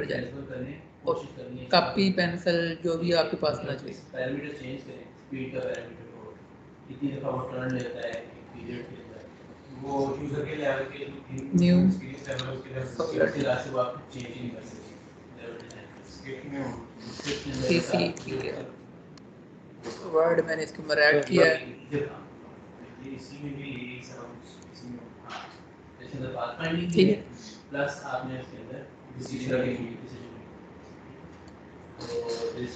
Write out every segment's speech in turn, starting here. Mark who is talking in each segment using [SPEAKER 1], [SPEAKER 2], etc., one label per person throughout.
[SPEAKER 1] पर जाए और कॉपी पेंसिल जो भी आपके पास होना चाहिए।
[SPEAKER 2] पैरामीटर चेंज करें, स्पीड का पैरामीटर हो, कितनी दफ़ा वो टर्न लेता है, पीरियड के अंदर, वो यूज़र के लेवल के
[SPEAKER 1] न्यू
[SPEAKER 2] एक्सपीरियंस लेवल उसके लेवल के हिसाब से वो आप चेंज नहीं कर सकते लेवल डिज़ाइन स्क्रिप्ट में हो, स्क्रिप्ट में
[SPEAKER 1] सीसी ठीक है, वर्ड मैंने इसके ऊपर ऐड किया है।
[SPEAKER 2] इसी में भी यही सब इसी में जैसे अंदर पाथ फाइंडिंग
[SPEAKER 1] ठीक
[SPEAKER 2] है,
[SPEAKER 1] है,
[SPEAKER 2] प्लस आपने इसके अंदर डिसीजन तो इस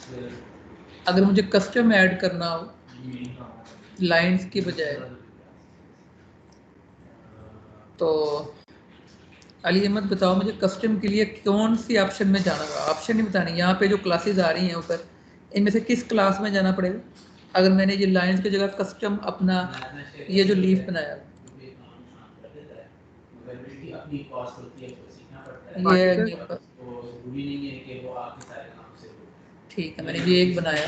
[SPEAKER 1] अगर मुझे कस्टम ऐड करना हो लाइंस की बजाय तो अली अहमद बताओ मुझे कस्टम के लिए कौन सी ऑप्शन में जाना होगा। ऑप्शन नहीं बतानी, यहाँ पे जो क्लासेस आ रही हैं ऊपर इनमें से किस क्लास में जाना पड़ेगा अगर मैंने ये लाइंस की जगह कस्टम अपना ये जो लीफ बनाया
[SPEAKER 2] अपनी कॉस्ट होती है तो सीखना पड़ता है,
[SPEAKER 1] ये
[SPEAKER 2] तो
[SPEAKER 1] जरूरी
[SPEAKER 2] नहीं है कि वो आपके सारे काम से हो।
[SPEAKER 1] ठीक है, मैंने ये एक बनाया।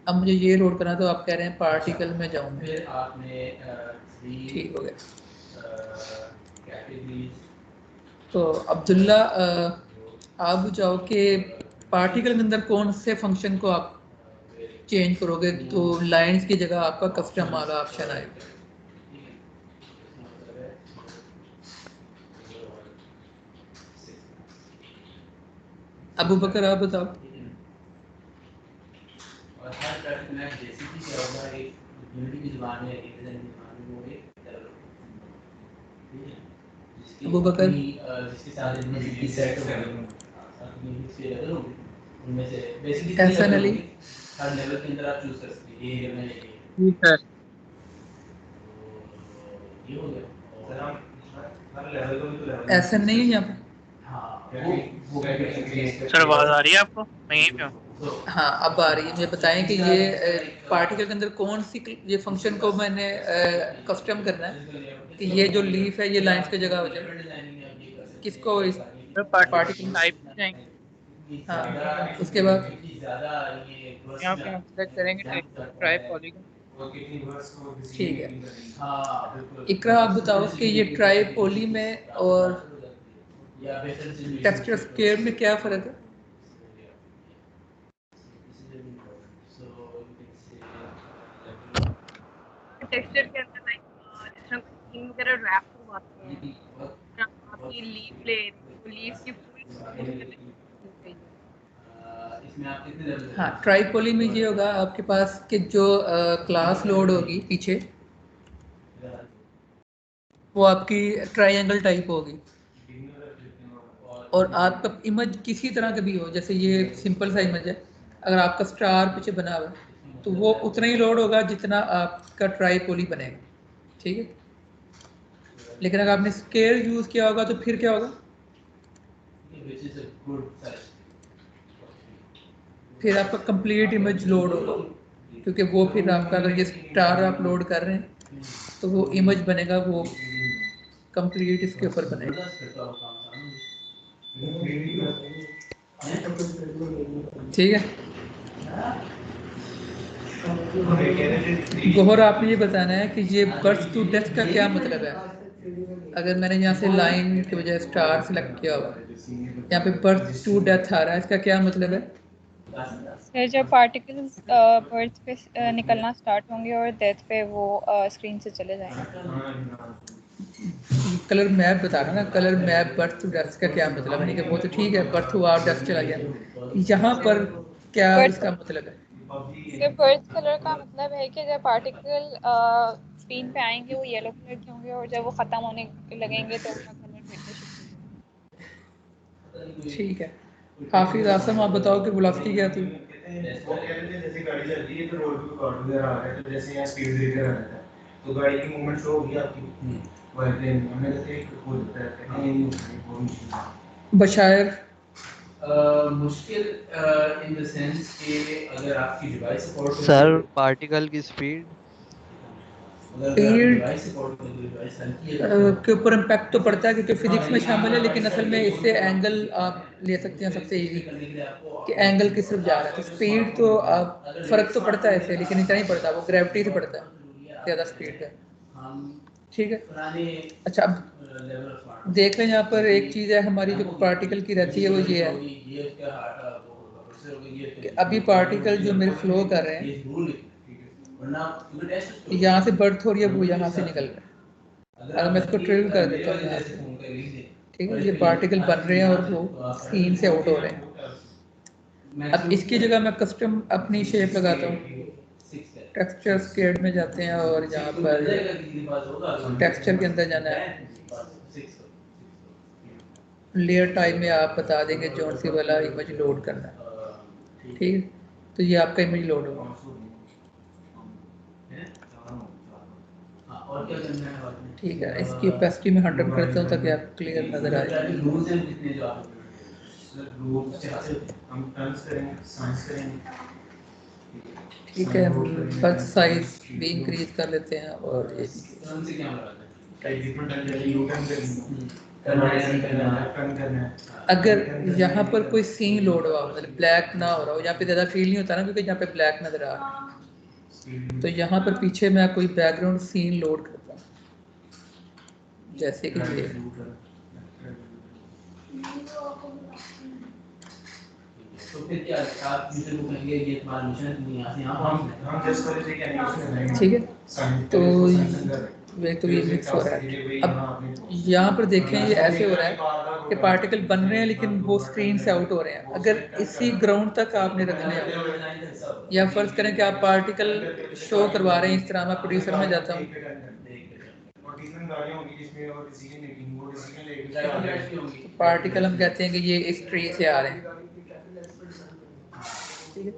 [SPEAKER 1] अब मुझे ये लोड करना तो आप कह रहे हैं पार्टिकल में जाऊँ,
[SPEAKER 2] फिर आपने
[SPEAKER 1] ठीक हो गया। तो अब्दुल्ला आप जाओ कि पार्टिकल के अंदर कौन से फंक्शन को आप चेंज करोगे तो लाइंस की जगह आपका कस्टम वाला ऑप्शन आएगा। अबू बकर आप बताओ।
[SPEAKER 2] और हर ट्रैफिक मैप जैसे कि क्या होगा, एक यूनिटी की जुबान है, एक डिजाइन की जुबान है, वो एक
[SPEAKER 1] अबू बकर
[SPEAKER 2] जिसके साथ की सेट होगा उनमें से बेसिकली
[SPEAKER 1] एहसन अली
[SPEAKER 2] हर लेवल के अंदर आप चूज कर सकते हैं ये लेवल है
[SPEAKER 3] जी सर।
[SPEAKER 2] ये हो गया सर। हम हर लेवल को भी तो लेवल
[SPEAKER 1] एहसन नहीं है यहाँ पे।
[SPEAKER 2] हाँ
[SPEAKER 3] सर आवाज आ रही है आपको? मैं यहीं पे हूँ।
[SPEAKER 1] हाँ अब आ रही है। मुझे बताएं कि ये पार्टिकल के अंदर कौन सी ये फंक्शन को मैंने कस्टम करना है कि ये जो लीफ है ये लाइंस की जगह हो जाए, किसको इस
[SPEAKER 3] सर पार्टिकल
[SPEAKER 1] पार्टिकल
[SPEAKER 3] टाइप में जाएंगे,
[SPEAKER 1] हाँ उसके बाद
[SPEAKER 3] यहाँ पे हम सेलेक्ट करेंगे ट्राई पॉलीगन।
[SPEAKER 1] ठीक है। इकरा आप बताओ कि ये ट्राई पोली में और टेक्सचर स्केयर में क्या फ़र्क है।
[SPEAKER 4] टेक्सचर के अंदर लाइक जिस तरह कोई सीन वगैरह रैप करवाते हैं, आप ये लीफ ले रहे हो, लीफ की पूरी
[SPEAKER 1] हाँ ट्राईपोली में ये होगा आपके पास कि जो क्लास लोड होगी पीछे वो आपकी ट्रायंगल टाइप होगी और आपका इमेज किसी तरह का भी हो, जैसे ये सिंपल सा इमेज है, अगर आपका स्टार पीछे बना हुआ है तो वो उतना ही लोड होगा जितना आपका ट्राईपोली बनेगा, ठीक है। लेकिन अगर आपने स्केल यूज़ किया होगा तो फिर क्या होगा, फिर आपका कंप्लीट इमेज लोड होगा, क्योंकि वो फिर आपका अगर ये स्टार आप लोड कर रहे हैं तो वो इमेज बनेगा वो कंप्लीट इसके ऊपर बनेगा। ठीक है। गोहर आपने ये बताना है कि ये बर्थ टू डेथ का क्या मतलब है। अगर मैंने यहाँ से लाइन की बजाय स्टार सेलेक्ट किया हुआ, यहाँ पे बर्थ टू डेथ आ रहा है, इसका क्या मतलब है।
[SPEAKER 5] सर जब पार्टिकल्स बर्थ पे निकलना स्टार्ट होंगे और डेथ पे वो स्क्रीन से चले जाएंगे।
[SPEAKER 1] कलर मैप बता रहा ना, colour map birth to death का क्या मतलब है। वो तो ठीक है, बर्थ हुआ और डेथ चला गया, यहाँ पर क्या इसका मतलब है।
[SPEAKER 5] सर बर्थ कलर का मतलब है कि जब पार्टिकल स्क्रीन पे आएंगे वो येलो कलर के होंगे और जब वो ख़त्म होने लगेंगे तो उनका कलर फिर से शिफ्ट हो जाएगा।
[SPEAKER 1] ठीक है। हाफिज आसम आप बताओ कि वेलोसिटी क्या थी।
[SPEAKER 2] वो कह रहे थे जैसे गाड़ी चल रही है तो रोड पे कॉर्ड वगैरह आ रहा है, तो जैसे यहाँ स्पीड ब्रेकर आ रहा है तो गाड़ी की मूवमेंट शो होगी आपकी वायरप्लेन में, हमें जैसे एक हो जाता है कहीं नहीं होता है वो मुश्किल
[SPEAKER 1] बशायर
[SPEAKER 2] मुश्किल इन द सेंस कि अगर आपकी डिवाइस सपोर्ट
[SPEAKER 6] सर पार्टिकल की स्पीड
[SPEAKER 1] के ऊपर इम्पैक्ट तो पड़ता है क्योंकि फिजिक्स में शामिल है, लेकिन असल में इससे एंगल आप ले सकते हैं सबसे इजी कि एंगल किस तरफ जा रहा है। तो स्पीड तो आप फ़र्क तो पड़ता है इससे, लेकिन इतना ही पड़ता है, वो ग्रेविटी से पड़ता है ज़्यादा स्पीड का। ठीक है। अच्छा, अब देख लें यहाँ पर एक चीज़ है हमारी जो पार्टिकल की रहती है वो ये है कि अभी पार्टिकल जो मेरे फ्लो कर रहे हैं यहाँ से बर्थ हो रही है, वो यहाँ से निकल रहा है। अगर मैं इसको ट्रिल कर देता हूँ यहाँ से, ठीक है, ये पार्टिकल बन रहे हैं और वो स्क्रीन से आउट हो रहे हैं। अब इसकी जगह मैं कस्टम अपनी शेप लगाता हूँ, टेक्सचर स्केड में जाते हैं और यहाँ पर टेक्सचर के अंदर जाना है, लेयर टाइप में आप बता देंगे जौन सी वाला इमेज लोड करना है, ठीक है। तो ये आपका इमेज लोड होगा, ठीक है। इसकी ओपेसिटी में 100 करता हूँ ताकि आपको क्लियर नजर आ जाए। ठीक है, बस साइज भी इंक्रीज कर लेते हैं और ये अगर यहाँ पर कोई सीन लोड हुआ मतलब ब्लैक ना हो रहा हो, यहाँ पे ज़्यादा फील नहीं होता ना क्योंकि यहाँ पे ब्लैक नजर आ रहा है, तो यहाँ पर पीछे मैं कोई बैकग्राउंड सीन लोड करता हूँ, जैसे कि ये
[SPEAKER 3] तो फिर क्या आप यूजर को कहेंगे ये तुम्हारा मिशन नहीं यहाँ से हम जस्ट कर रहे थे कि एनिमेशन है,
[SPEAKER 1] ठीक है। तो वे तो ये मिक्स हो रहा है। अब यहाँ पर देखें ये ऐसे हो रहा है कि पार्टिकल बन रहे हैं लेकिन वो स्क्रीन से आउट हो रहे हैं। अगर इसी ग्राउंड तक आपने रखने हैं या फर्ज करें कि आप पार्टिकल शो करवा रहे हैं, इस तरह मैं प्रोड्यूसर में जाता हूँ, तो पार्टिकल हम कहते हैं कि ये इस ट्री से आ रहे हैं, ठीक है,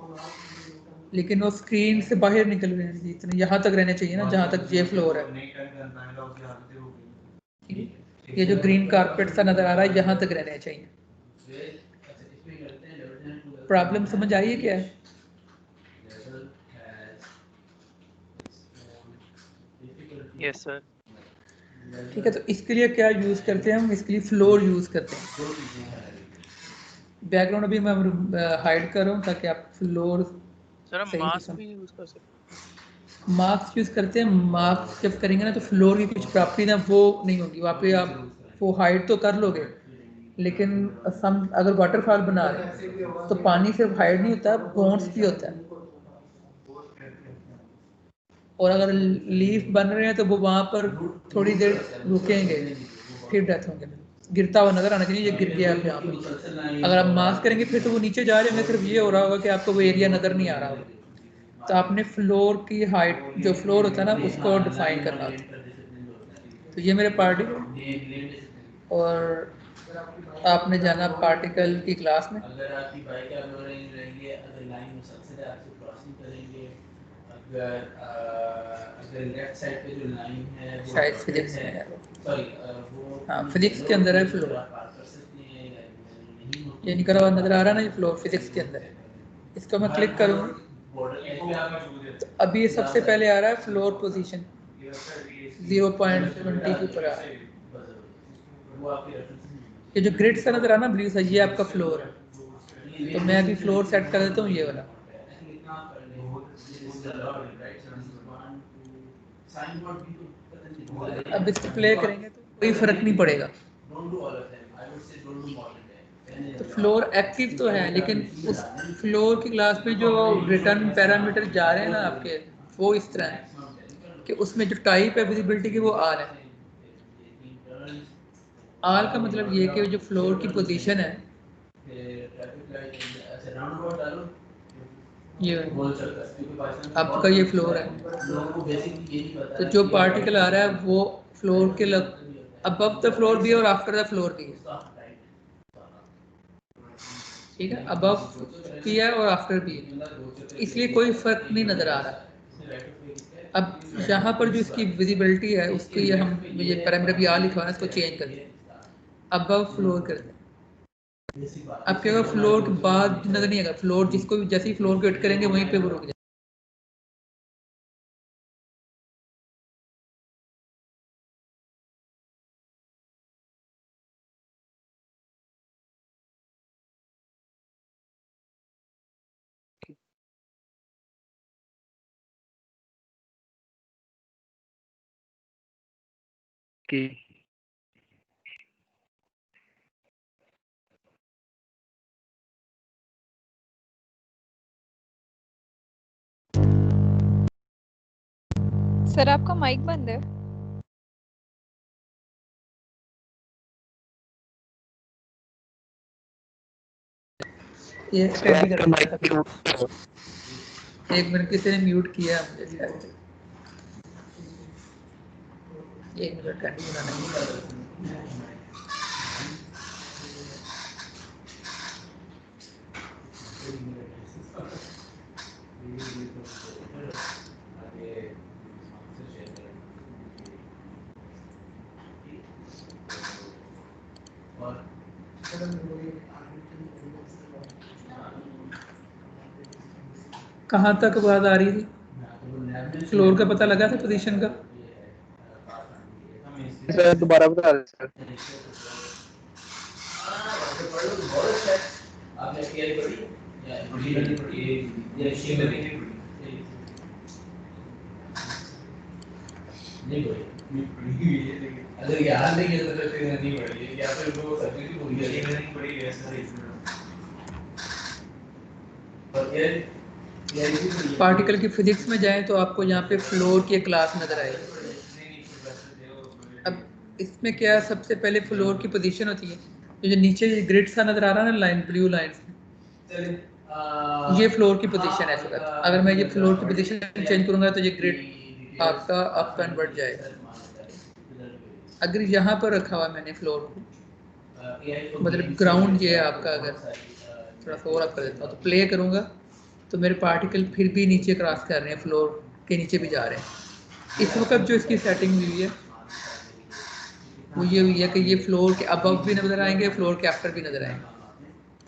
[SPEAKER 1] लेकिन वो स्क्रीन से बाहर निकल रहे हैं, इतने यहाँ तक रहने चाहिए ना जहाँ तक जे फ्लोर है, ठीक है। ये जो ग्रीन कारपेट सा नजर आ रहा है यहाँ तक रहने चाहिए। प्रॉब्लम समझ आई है क्या है?
[SPEAKER 7] Yes sir.
[SPEAKER 1] ठीक है, तो इसके लिए क्या यूज़ करते हैं हम? इसके लिए फ्लोर यूज़ करते हैं। बैकग्राउंड अभी मैं हाइड कर रहा हूँ ताकि आप फ्लोर
[SPEAKER 7] सर हम
[SPEAKER 1] सही से
[SPEAKER 7] मास्क
[SPEAKER 1] समझ।
[SPEAKER 7] भी यूज कर सकते
[SPEAKER 1] मार्क्स यूज़ करते हैं। मार्क्स जब करेंगे ना तो फ्लोर की कुछ प्रॉपर्टी ना वो नहीं होगी, वहाँ पे आप वो हाइड तो कर लोगे, लेकिन सम अगर वाटरफॉल बना रहे हैं तो पानी सिर्फ हाइड नहीं होता, बाउंस भी होता है, और अगर लीफ बन रहे हैं तो वो वहाँ पर थोड़ी देर रुकेंगे फिर डेथ होंगे, गिरता हुआ नजर आना चाहिए ये गिर गया यहाँ पर। अगर आप मास्क करेंगे फिर तो वो नीचे जा रहे होंगे, सिर्फ ये हो रहा होगा कि आपको वो एरिया नज़र नहीं आ रहा होगा। तो आपने फ्लोर की हाइट, जो फ्लोर होता है ना, उसको डिफाइन करना होता है। तो ये मेरे पार्टिकल, और आपने जाना पार्टिकल की क्लास में,
[SPEAKER 3] अगर आपकी बाइक आप रहेंगे, अगर लाइन मुसलसल है आपसे क्रॉसिंग करेंगे, अगर लेफ्ट साइड पे जो लाइन है वो
[SPEAKER 1] शायद फिजिक्स में है,
[SPEAKER 3] सॉरी वो
[SPEAKER 1] हाँ फिजिक्स के अंदर है फ्लोर,
[SPEAKER 3] पार कर सकते हैं नहीं होती
[SPEAKER 1] ये निकला हुआ नजर आ रहा है ना, ये फ्लोर फिजिक्स के अंदर है। इसको मैं क्लिक करूँगा तो अभी ये सबसे पहले आ रहा है फ्लोर पोजीशन 0.20 के ऊपर आ रहा है। ये जो ग्रिड सा नजर आ रहा ना ब्लू सा, ये आपका फ्लोर है। तो मैं अभी फ्लोर सेट कर देता हूँ ये वाला। अब इसको प्ले करेंगे तो कोई फर्क नहीं पड़ेगा। तो फ्लोर एक्टिव तो है, लेकिन उस फ्लोर की क्लास में जो रिटर्न पैरामीटर जा रहे हैं ना आपके, वो इस तरह है कि उसमें जो टाइप है विजिबिलिटी की वो आर है। आर का मतलब ये कि जो फ्लोर की पोजीशन है ये आपका ये फ्लोर है, तो जो पार्टिकल आ रहा है वो फ्लोर के अबव द फ्लोर भी है और आफ्टर द फ्लोर भी है, ठीक है, अबव भी है और आफ्टर भी है, इसलिए कोई फर्क नहीं नजर आ रहा। अब यहाँ पर जो इसकी विजिबिलिटी है उसकी हम ये पैरामीटर भी आ लिखा है ना, इसको चेंज कर दें, अबव फ्लोर कर दें। अब क्या होगा, फ्लोर के बाद नजर नहीं आएगा, फ्लोर जिसको भी जैसे ही फ्लोर को हिट करेंगे वहीं पे वो रुक जाएगा।
[SPEAKER 6] की
[SPEAKER 5] सर आपका माइक बंद है।
[SPEAKER 1] ये स्टडी कर रहा था। एक मिनट किसी ने म्यूट किया मुझे शायद। एक मिनट का नहीं। कहाँ तक बात आ रही थी? फ्लोर का पता लगा था पोजीशन का?
[SPEAKER 6] सर दोबारा बता रहे सर।
[SPEAKER 3] अगर याद नहीं है तो फिर नहीं पड़ी या फिर वो सब्जेक्ट ही भूल गया नहीं पड़ी ऐसा
[SPEAKER 1] पार्टिकल की फिजिक्स में जाएं तो आपको यहाँ पे फ्लोर की क्लास नजर आएगी। अब इसमें क्या सबसे पहले फ्लोर की पोजीशन होती है, तो जो नीचे ग्रिड सा नजर आ रहा है ना, लाइन ब्लू लाइंस में, ये फ्लोर की पोजीशन है इस वक्त। अगर मैं ये फ्लोर की पोजीशन चेंज करूंगा तो ये ग्रिड आपका अप कन्वर्ट जाएगा। अगर यहाँ पर रखा हुआ मैंने फ्लोर को, मतलब ग्राउंड ये है आपका, अगर थोड़ा सा और अप कर देता हूँ तो प्ले करूँगा तो मेरे पार्टिकल फिर भी नीचे क्रॉस कर रहे हैं, फ्लोर के नीचे भी जा रहे हैं। इस वक्त जो इसकी सेटिंग हुई है वो ये हुई है कि ये फ्लोर के अबव भी नज़र आएंगे, फ्लोर के आफ्टर भी नज़र आएंगे,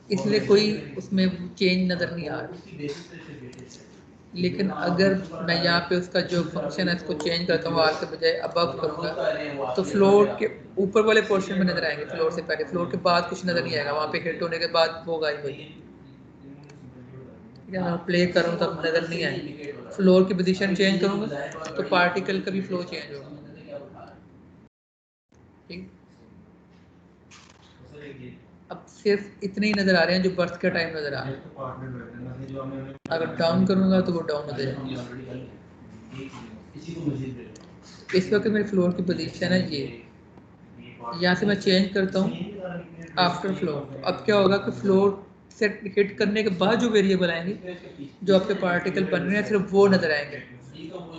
[SPEAKER 1] इसलिए कोई उसमें चेंज नज़र नहीं आ रहा। लेकिन अगर मैं यहाँ पे उसका जो फंक्शन है इसको चेंज करता हूँ, आर के बजाय अबव करूँगा तो फ्लोर के ऊपर वाले पोर्शन में नज़र आएंगे, फ्लोर से पहले। फ्लोर के बाद कुछ नज़र नहीं आएगा, वहाँ पे हिट होने के बाद वो गायब हो जाएगी। मैं प्ले करूँ तब नज़र नहीं आएगी। फ्लोर की पोजीशन चेंज करूँगा तो पार्टिकल का भी फ्लो चेंज होगा। ठीक, अब सिर्फ इतने ही नज़र आ रहे हैं जो बर्थ का टाइम नज़र आ रहा है। अगर डाउन करूँगा तो वो डाउन हो जाएगा। इस वक्त मेरी फ्लोर की पोजीशन है ये, यहाँ से मैं चेंज करता हूँ आफ्टर फ्लोर। अब क्या होगा कि फ्लोर से हिट करने के बाद जो वेरिएबल आएंगे, जो आपके पार्टिकल बन रहे हैं, सिर्फ वो नज़र आएंगे,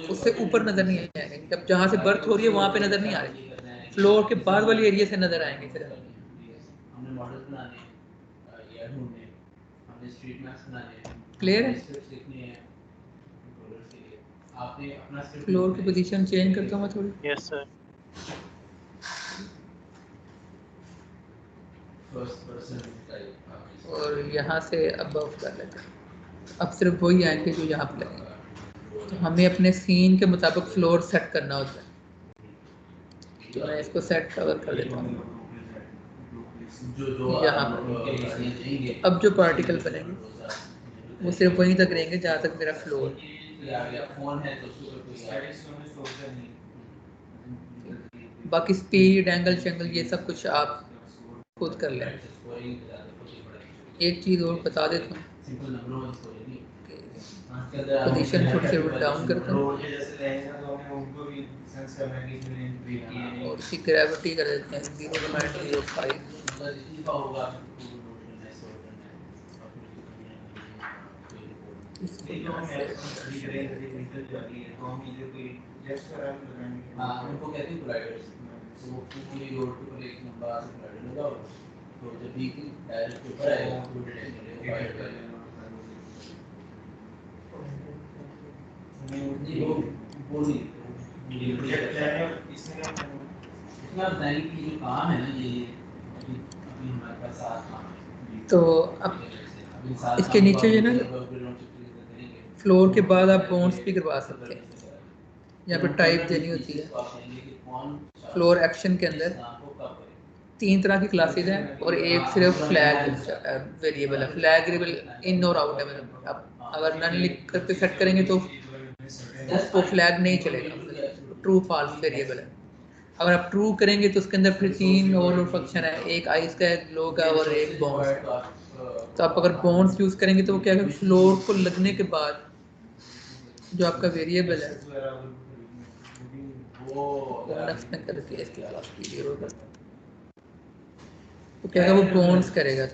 [SPEAKER 1] उससे ऊपर नज़र नहीं आएंगे। जब जहाँ से बर्थ हो रही है वहाँ पे नज़र नहीं आ रही, फ्लोर के बाद वाली एरिया से नज़र आएंगे सिर्फ। क्लियर है? फ्लोर की पोजीशन चेंज करता हूँ मैं थोड़ी।
[SPEAKER 7] Yes sir.
[SPEAKER 1] और यहाँ से अबव कर लेते हैं। अब सिर्फ वही आएंगे जो यहाँ पे लगेंगे। तो हमें अपने सीन के मुताबिक फ्लोर सेट करना होता है। तो मैं इसको सेट कवर कर देता हूँ यहाँ पर। अब जो पार्टिकल बनेंगे वो सिर्फ वहीं तक रहेंगे जहाँ तक मेरा फ्लोर। बाकी स्पीड, एंगल शेंगल ये सब कुछ आप खुद कर लें। एक चीज़ और बता देता हूँ, पोजीशन थोड़ी सी डाउन करता हूँ और उसकी ग्रेविटी कर देते हैं 0.05।
[SPEAKER 3] उनको कहते हैं प्रोवाइडर्स, तो वो पूरी रोड के ऊपर एक नंबर से प्रोवाइडर लगा होगा, तो जब भी डायरेक्ट ऊपर आएगा तो डिटेक्ट करेगा प्रोवाइडर करेगा। नहीं वो नहीं ये प्रोजेक्ट है, इसमें आप बताएंगे कि जो काम है ना ये अभी हमारे पास 7 काम है।
[SPEAKER 1] तो अब इसके नीचे ये ना फ्लोर के बाद आप बाउंस भी करवा सकते हैं। यहाँ पर टाइप देनी होती है। फ्लोर एक्शन के अंदर 3 तरह की क्लासेज हैं और एक सिर्फ फ्लैग वेरिएबल है। फ्लैग वेरिएबल इन और आउट है, मतलब अब अगर नन लिख करके सेट करेंगे तो वो फ्लैग नहीं चलेगा, ट्रू फॉल्स वेरिएबल है। अगर आप ट्रू करेंगे तो उसके अंदर फिर 3 और फंक्शन है, एक आइस का, एक ग्लो का और एक बॉन्ड्स का। तो आप अगर बॉन्ड्स यूज करेंगे तो वो क्या है, फ्लोर को लगने के बाद जो आपका वेरिएबल है वो नेक्स्ट में करके इसके क्लास वीडियो होगा तो क्या है वो बॉन्ड्स करेगा।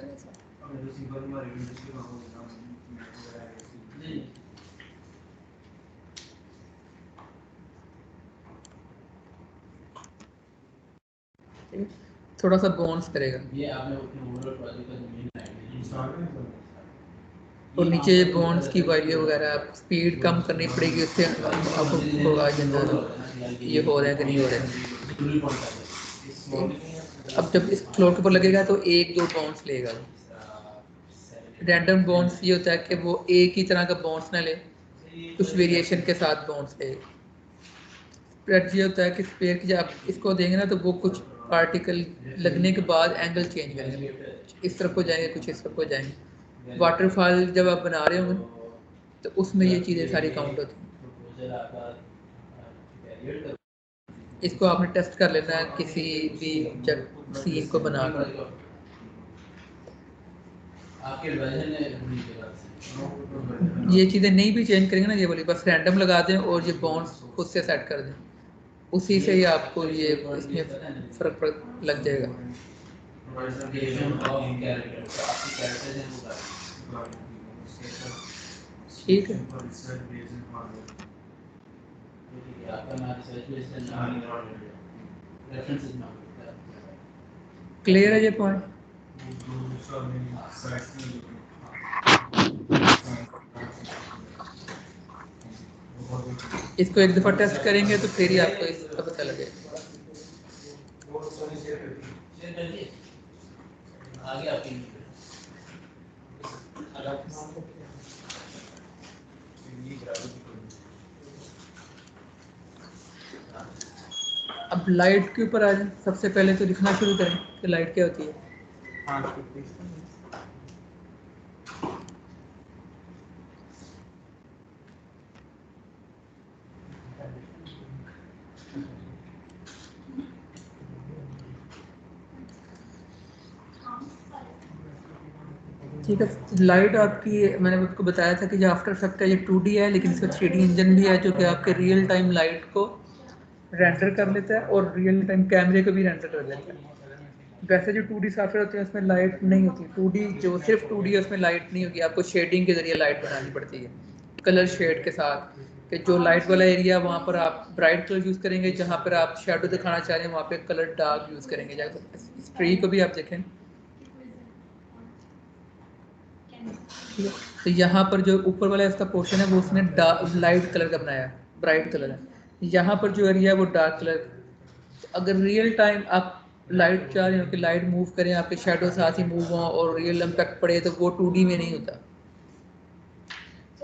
[SPEAKER 1] थोड़ा सा बॉन्ड्स करेगा
[SPEAKER 3] ये आपने अपने ओवरऑल प्रोजेक्ट का मेन आइडिया
[SPEAKER 1] और नीचे बॉन्ड्स की वैल्यू वगैरह स्पीड कम करनी पड़ेगी, उससे आपको होगा जनरल ये हो रहा है कि नहीं हो रहा है। अब जब इस फ्लोर के ऊपर लगेगा तो 1-2 बॉन्ड्स लेगा। रैंडम बॉन्ड्स ये होता है कि वो एक ही तरह का बॉन्ड्स ना ले, कुछ वेरिएशन के साथ बॉन्ड्स ले। स्प्रेड ये होता है कि स्पेयर की जब आप इसको देंगे ना तो वो कुछ पार्टिकल लगने के बाद एंगल चेंज करेंगे, इस तरफ को जाएंगे, कुछ इस तरफ को जाएंगे। वाटरफॉल जब आप बना रहे होंगे तो उसमें ये चीज़ें सारी काउंट होती हैं। इसको आपने टेस्ट कर लेना है किसी भी जब सीन को बनाकर। ये चीज़ें नहीं भी चेंज करेंगे ना, ये बोली बस रैंडम लगा दें और ये बॉन्ड्स खुद से सेट कर दें, उसी से ही आपको ये इसमें फ़र्क लग जाएगा। ठीक है, क्लियर है ये पॉइंट? इसको एक दफ़ा टेस्ट करेंगे तो फिर ही आपको इसका पता लगेगा। अब लाइट के ऊपर आ जाए, सबसे पहले तो लिखना शुरू करें कि लाइट क्या होती है। ठीक है, लाइट आपकी मैंने आपको बताया था कि जो आफ्टर इफेक्ट है ये 2D है, लेकिन इसका 3D इंजन भी है जो कि आपके रियल टाइम लाइट को रेंडर कर लेता है और रियल टाइम कैमरे को भी रेंडर कर लेता है। वैसे जो 2D सॉफ्टवेयर होते हैं उसमें लाइट नहीं होती, 2D जो सिर्फ 2D है उसमें लाइट नहीं होगी, आपको शेडिंग के जरिए लाइट बनानी पड़ती है, कलर शेड के साथ। कि जो लाइट वाला एरिया वहाँ पर आप ब्राइट कलर यूज़ करेंगे, जहाँ पर आप शेडो दिखाना चाह रहे हैं वहाँ पे कलर डार्क यूज़ करेंगे। जैसे इस ट्री को भी आप देखें, तो यहाँ पर जो ऊपर वाला इसका पोर्शन है वो उसने लाइट कलर का बनाया है, ब्राइट कलर है। यहाँ पर जो एरिया है वो डार्क कलर। तो अगर रियल टाइम आप लाइट चाह रहे हो कि लाइट मूव करें, आपके शेडो साथ ही मूव हो और रियल इम्पैक्ट पड़े, तो वो 2D में नहीं होता।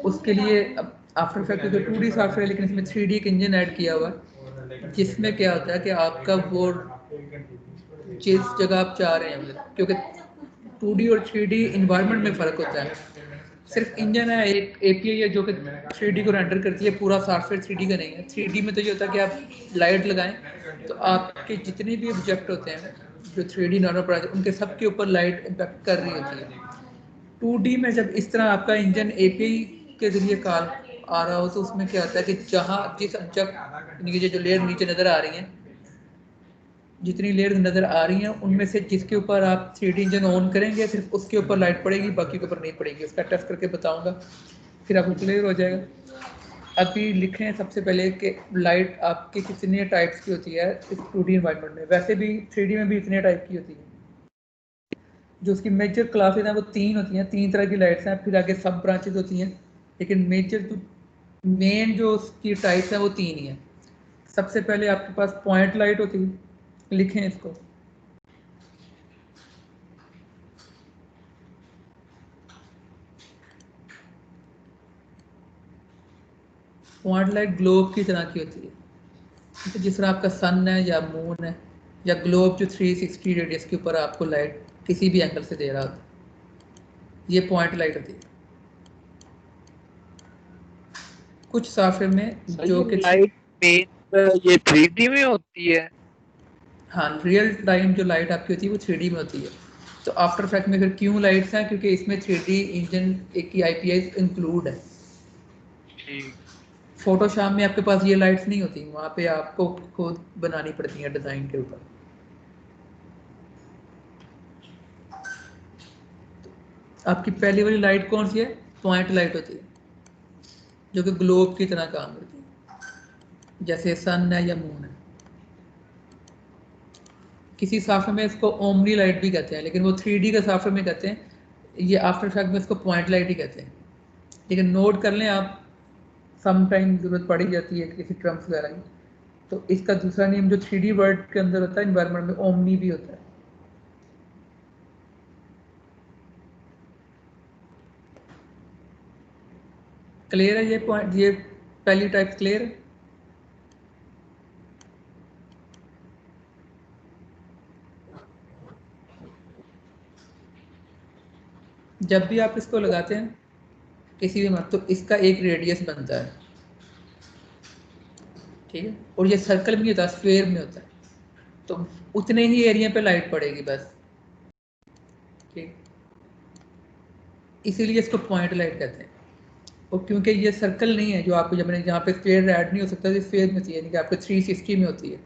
[SPEAKER 1] उसके लिए अब आफ्टर इफेक्ट तो 2D सॉफ्टवेयर, लेकिन इसमें 3D एक इंजन ऐड किया हुआ है, जिसमें क्या होता है कि आपका वो जिस जगह आप चाह रहे हैं, क्योंकि 2D और 3D इन्वायरमेंट में फ़र्क होता है। सिर्फ इंजन है, एक API है जो कि 3D को रेंडर करती है, पूरा सॉफ्टवेयर 3D का नहीं है। 3D में तो ये होता है कि आप लाइट लगाएं तो आपके जितने भी ऑब्जेक्ट होते हैं जो 3D नॉर्मल प्रोजेक्ट, उनके सब के ऊपर लाइट इम्पैक्ट कर रही होती है। 2D में जब इस तरह आपका इंजन API के जरिए कॉल आ रहा हो तो उसमें क्या होता है कि जहाँ जिस ऑब्जेक्ट नीचे जो लेयर नीचे नज़र आ रही हैं, जितनी लेयर नज़र आ रही हैं उनमें से जिसके ऊपर आप 3D इंजन ऑन करेंगे सिर्फ उसके ऊपर लाइट पड़ेगी, बाकी के ऊपर नहीं पड़ेगी। उसका टेस्ट करके बताऊंगा, फिर आपको क्लियर हो जाएगा। अभी लिखें सबसे पहले कि लाइट आपके कितने टाइप्स की होती है इस 2D इन्वायरमेंट में। वैसे भी 3D में भी इतने टाइप की होती है। जो उसकी मेजर क्लासेज हैं वो 3 होती हैं, 3 तरह की लाइट्स हैं, फिर आगे सब ब्रांचेज होती हैं, लेकिन मेजर जो मेन जो उसकी टाइप्स हैं वो 3 ही हैं। सबसे पहले आपके पास पॉइंट लाइट होती है, लिखें इसको। पॉइंट लाइट ग्लोब की तरह की होती है, तो जिस तरह आपका सन है या मून है या ग्लोब जो 360 रेडियस के ऊपर आपको लाइट किसी भी एंगल से दे रहा होता है, ये पॉइंट लाइट होती है। कुछ सॉफ्टवेयर में जो कि
[SPEAKER 6] लाइट पेन ये 3D में होती है।
[SPEAKER 1] हाँ, रियल टाइम जो लाइट आपकी होती है वो 3D में होती है। तो आफ्टर इफेक्ट में फिर क्यों लाइट्स हैं, क्योंकि इसमें 3D इंजन एक की IPS इंक्लूड है।
[SPEAKER 7] ठीक।
[SPEAKER 1] फोटोशॉप में आपके पास ये लाइट्स नहीं होती, वहाँ पे आपको खुद बनानी पड़ती है डिज़ाइन के ऊपर। आपकी पहली वाली लाइट कौन सी है? पॉइंट लाइट होती है, जो कि ग्लोब की तरह काम करती है, जैसे सन है या मून है। किसी सॉफ्टवेयर में इसको ओमनी लाइट भी कहते हैं, लेकिन वो 3D का सॉफ्टवेयर में कहते हैं। ये आफ्टर इफेक्ट में इसको पॉइंट लाइट ही कहते हैं। लेकिन नोट कर लें आप, सम टाइम जरूरत पड़ ही जाती है किसी टर्म्स वगैरह की। तो इसका दूसरा नेम जो 3D वर्ल्ड के अंदर होता है इन्वायरमेंट में, ओमनी भी होता है। क्लियर है ये पॉइंट, ये पहली टाइप क्लियर है? जब भी आप इसको लगाते हैं किसी भी मत, तो इसका एक रेडियस बनता है, ठीक है। और ये सर्कल में नहीं होता, स्फीयर में होता है। तो उतने ही एरिया पे लाइट पड़ेगी बस, ठीक। इसीलिए इसको पॉइंट लाइट कहते हैं। और क्योंकि ये सर्कल नहीं है जो आपको, जब मैंने जहाँ पे स्फीयर ऐड नहीं हो सकता, तो स्फीयर में होती है, यानी कि आपको 360 में होती है।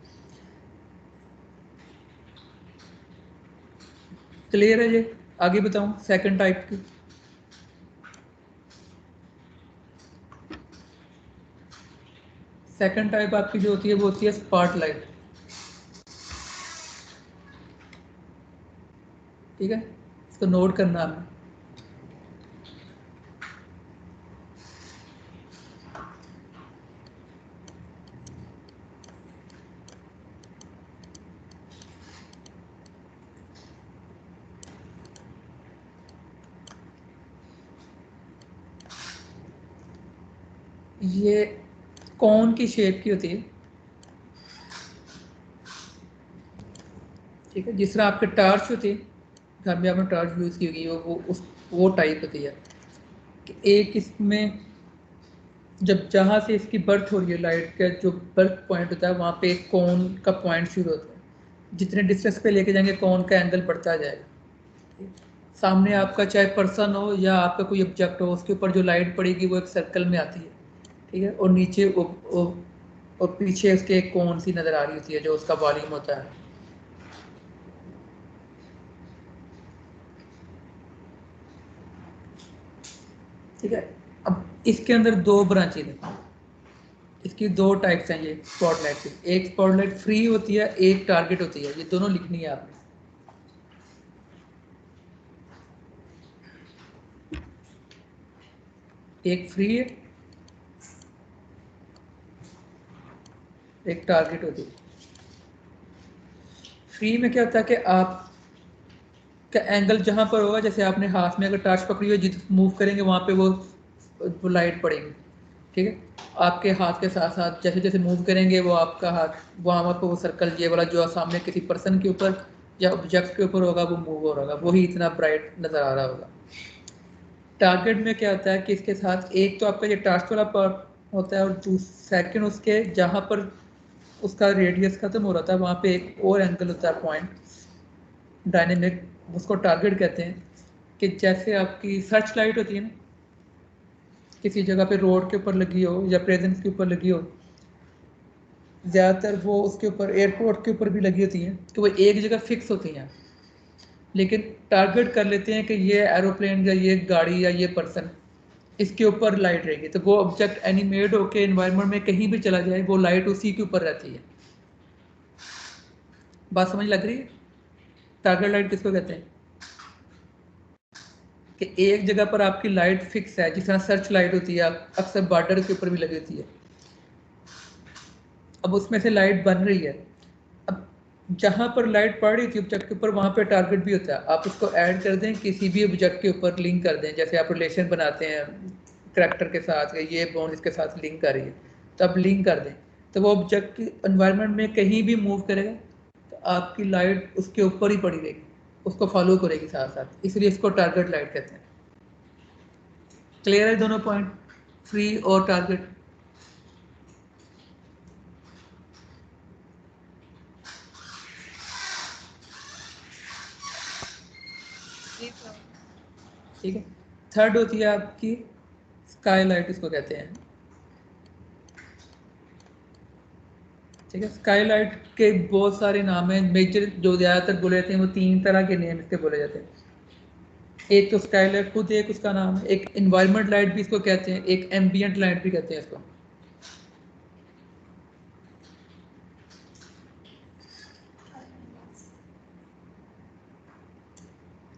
[SPEAKER 1] क्लियर है ये? आगे बताऊं सेकंड टाइप की। सेकंड टाइप आपकी जो होती है वो होती है स्पॉट लाइट, ठीक है। इसको नोट करना आपने। ये कौन की शेप की होती है, ठीक है। जिस तरह आपके टॉर्च होती है, घर में आपने टॉर्च यूज़ की होगी, वो टाइप होती है कि एक इसमें जब जहाँ से इसकी बर्थ हो रही है, लाइट का जो बर्थ पॉइंट होता है, वहाँ पे एक कोन का पॉइंट शुरू होता है। जितने डिस्टेंस पे लेके जाएंगे कोन का एंगल बढ़ता जाएगा। सामने आपका चाहे पर्सन हो या आपका कोई ऑब्जेक्ट हो, उसके ऊपर जो लाइट पड़ेगी वो एक सर्कल में आती है, ठीक है। और नीचे और पीछे उसके एक कोन सी नज़र आ रही होती है जो उसका वॉल्यूम होता है। ठीक है। अब इसके अंदर दो ब्रांचेज हैं, इसकी दो टाइप्स हैं ये स्पॉटलाइट की। एक स्पॉटलाइट फ्री होती है, एक टारगेट होती है। ये दोनों लिखनी है आपने। एक फ्री है, एक टारगेट होती है। फ्री में क्या होता है कि आप का एंगल जहां पर होगा, जैसे आपने हाथ में अगर टॉर्च पकड़ी हो, जितना मूव करेंगे वहां पे वो लाइट पड़ेगी, ठीक है। आपके हाथ के साथ साथ जैसे जैसे मूव करेंगे, वो आपका हाथ वहाँ पर वो सर्कल ये वाला जो सामने किसी पर्सन के ऊपर या ऑब्जेक्ट के ऊपर होगा वो मूव हो रहा होगा, वही इतना ब्राइट नज़र आ रहा होगा। टारगेट में क्या होता है कि इसके साथ एक तो आपका ये टास्क वाला पार्ट होता है, और सेकंड उसके जहाँ पर उसका रेडियस खत्म हो रहा था वहाँ पे एक और एंगल होता है, पॉइंट डायनेमिक, उसको टारगेट कहते हैं। कि जैसे आपकी सर्च लाइट होती है ना, किसी जगह पे रोड के ऊपर लगी हो या प्रेजेंस के ऊपर लगी हो, ज़्यादातर वो उसके ऊपर एयरपोर्ट के ऊपर भी लगी होती हैं कि वो एक जगह फिक्स होती हैं, लेकिन टारगेट कर लेते हैं कि ये एरोप्लेन या ये गाड़ी या ये पर्सन, इसके ऊपर लाइट रहेगी। तो वो ऑब्जेक्ट एनिमेट होके एनवायरनमेंट में कहीं भी चला जाए, वो लाइट उसी के ऊपर रहती है। बात समझ लग रही है? टारगेट लाइट किसको कहते हैं? कि एक जगह पर आपकी लाइट फिक्स है, जिस तरह सर्च लाइट होती है अक्सर बॉर्डर के ऊपर भी लगी होती है। अब उसमें से लाइट बन रही है, अब जहाँ पर लाइट पड़ रही थी ऑब्जेक्ट के ऊपर, वहाँ पे टारगेट भी होता है। आप उसको ऐड कर दें, किसी भी ऑब्जेक्ट के ऊपर लिंक कर दें, जैसे आप रिलेशन बनाते हैं करैक्टर के साथ, ये बॉन्ड इसके साथ लिंक कर रही है, तो आप लिंक कर दें, तो वो ऑब्जेक्ट की एनवायरनमेंट में कहीं भी मूव करेगा तो आपकी लाइट उसके ऊपर ही पड़ी रहेगी, उसको फॉलो करेगी साथ साथ, इसलिए इसको टारगेट लाइट कहते हैं। क्लियर है दोनों पॉइंट, फ्री और टारगेट?
[SPEAKER 4] जी सर।
[SPEAKER 1] ठीक है। थर्ड होती है आपकी स्काईलाइट, इसको कहते हैं। ठीक है, स्काईलाइट के बहुत सारे नाम हैं, मेजर जो ज़्यादातर बोले जाते हैं वो 3 तरह के नेम इसके बोले जाते हैं। एक तो स्काईलाइट खुद एक उसका नाम है, एक इन्वायरमेंट लाइट भी इसको कहते हैं, एक एम्बियंट लाइट भी कहते हैं इसको।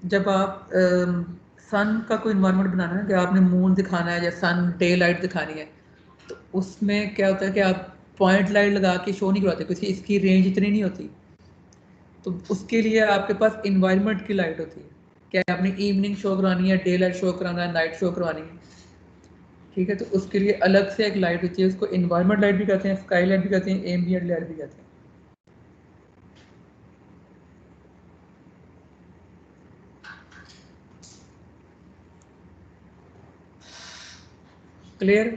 [SPEAKER 1] जब आप सन का कोई इन्वायरमेंट बनाना है कि आपने मून दिखाना है या सन डे लाइट दिखानी है, तो उसमें क्या होता है कि आप पॉइंट लाइट लगा के शो नहीं करवाते, क्योंकि इसकी रेंज इतनी नहीं होती। तो उसके लिए आपके पास इन्वायरमेंट की लाइट होती है, क्या आपने इवनिंग शो करवानी है, डे लाइट शो कराना है, नाइट शो करवानी है। ठीक है, तो उसके लिए अलग से एक लाइट होती है, उसको इन्वायरमेंट लाइट भी कहते हैं, स्काई लाइट भी कहते हैं, एम्बियंट लाइट भी कहते हैं। क्लियर?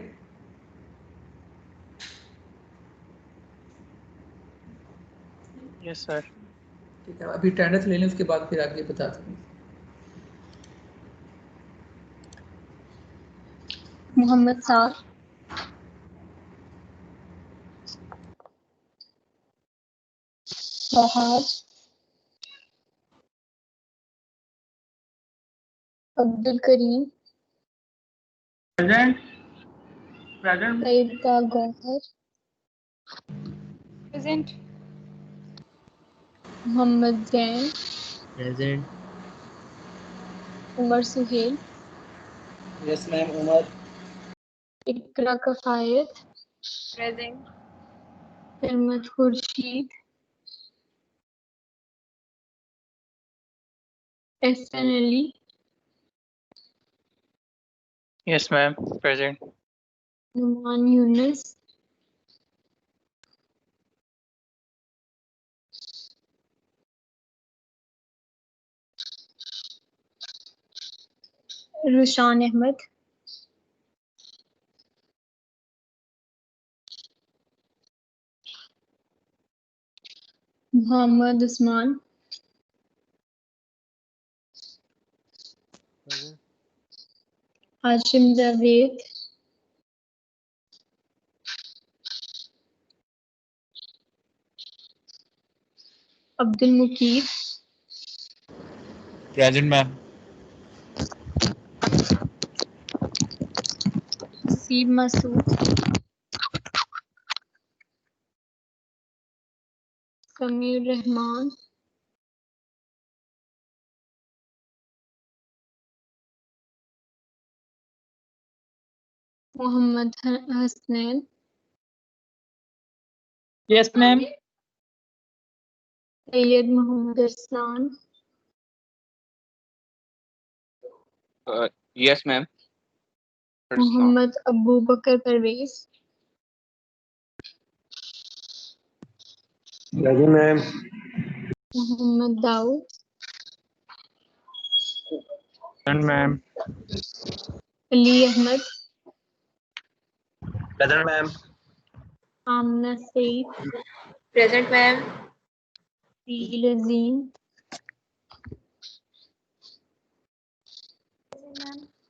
[SPEAKER 7] Yes sir.
[SPEAKER 1] ठीक है, अभी अटेंडेंस ले लें, उसके बाद फिर आगे बताते हैं।
[SPEAKER 8] Mohammad Saar, Fahad, Abdul Karim,
[SPEAKER 7] present. Present.
[SPEAKER 8] Saeeda Gauhar,
[SPEAKER 5] present.
[SPEAKER 8] Mohammad Zain,
[SPEAKER 3] present.
[SPEAKER 8] Umar Suhail,
[SPEAKER 3] yes ma'am. Umar.
[SPEAKER 8] Iqra Kafayat,
[SPEAKER 4] present.
[SPEAKER 8] Himmat Khurshid, Ahsan Ali,
[SPEAKER 7] yes ma'am. Present.
[SPEAKER 8] Numan Younus, Rushan Ahmed, Mohammad Usman, Hashim Javed, Abdul Muqeed,
[SPEAKER 9] present ma'am.
[SPEAKER 8] Naseeb Masood, Sameer Rehman, Mohammad Hasnain,
[SPEAKER 7] yes ma'am.
[SPEAKER 8] Syed Mohammad Arsan,
[SPEAKER 9] yes ma'am.
[SPEAKER 8] Mohammad Abu Bakar Parvez,
[SPEAKER 6] present ma'am.
[SPEAKER 8] Mohammad Dawood,
[SPEAKER 7] present ma'am.
[SPEAKER 8] Ali Ahmed,
[SPEAKER 6] present ma'am.
[SPEAKER 8] आमना Saeed,
[SPEAKER 4] present ma'am.
[SPEAKER 8] Dil Azeem,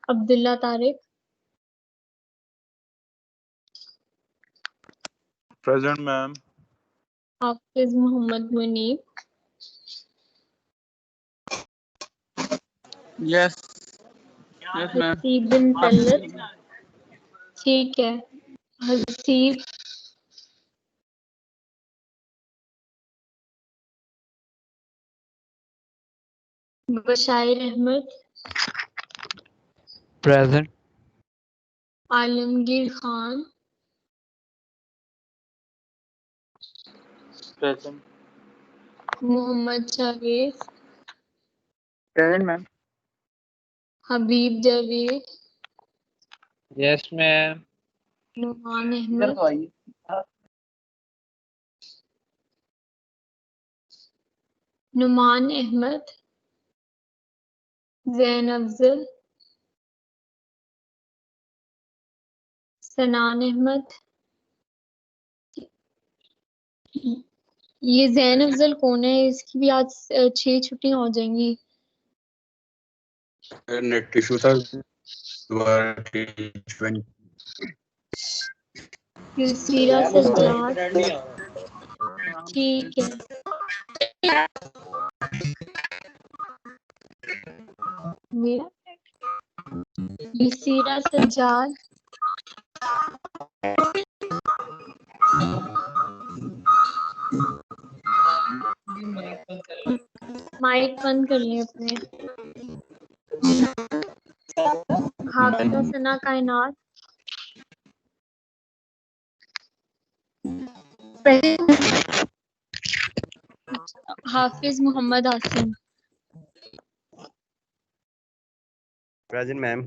[SPEAKER 8] Abdullah Tariq,
[SPEAKER 9] present ma'am.
[SPEAKER 8] Hafiz Mohammad Muneeb,
[SPEAKER 9] yes. Yes ma'am.
[SPEAKER 8] Haseeb Bin Talat, ठीक है, Haseeb, Bashayar Ahmed,
[SPEAKER 10] present.
[SPEAKER 8] Alamgir Khan,
[SPEAKER 9] present.
[SPEAKER 8] Mohammad Javed,
[SPEAKER 7] present ma'am.
[SPEAKER 8] Habib Javed,
[SPEAKER 10] yes ma'am.
[SPEAKER 8] Numan
[SPEAKER 3] इधर
[SPEAKER 8] अहमद,
[SPEAKER 3] तो आइए।
[SPEAKER 8] नुमान अहमद, जैन अफजल, सनान अहमद। ये जैन अफजल कौन है? इसकी भी आज 6 छुट्टियां हो जाएंगी।
[SPEAKER 11] नेट इशू था दोबारा T20
[SPEAKER 8] युसीरा सज्जाद ठीक है। मेरा युसीरा सज्जाद माइक बंद कर लिए अपने। हाफिजा सना कायनात हाफिज मोहम्मद आसिम
[SPEAKER 6] प्रेजेंट मैम।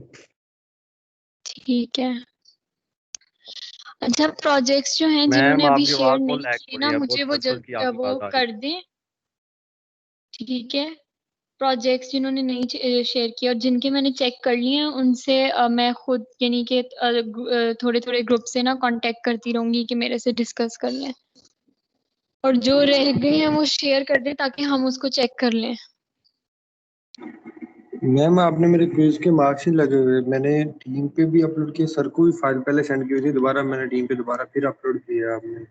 [SPEAKER 5] ठीक है। अच्छा प्रोजेक्ट्स जो हैं
[SPEAKER 6] मैम
[SPEAKER 5] जिन्होंने अभी
[SPEAKER 6] आपकी
[SPEAKER 5] शेयर
[SPEAKER 6] आवाज बहुत
[SPEAKER 5] नहीं
[SPEAKER 6] लैग
[SPEAKER 5] किए
[SPEAKER 6] हो
[SPEAKER 5] ना
[SPEAKER 6] रही है,
[SPEAKER 5] मुझे
[SPEAKER 6] बहुत
[SPEAKER 5] वो
[SPEAKER 6] हल्की हल्की आपकी
[SPEAKER 5] वो
[SPEAKER 6] आवाज आ रही
[SPEAKER 5] कर दें। ठीक है। प्रोजेक्ट्स जिन्होंने नहीं शेयर किए और जिनके मैंने चेक कर लिए हैं उनसे मैं खुद यानी कि थोड़े थोड़े ग्रुप से ना कांटेक्ट करती रहूंगी कि मेरे से डिस्कस कर लें और जो रह गए हैं वो शेयर कर दें ताकि हम उसको चेक कर लें।
[SPEAKER 12] मैम आपने मेरे क्विज के मार्क्स ही लगे हुए, मैंने टीम पे भी अपलोड किए, सर को भी फाइल पहले सेंड की हुई थी, दोबारा मैंने टीम पे दोबारा फिर अपलोड किया आपने।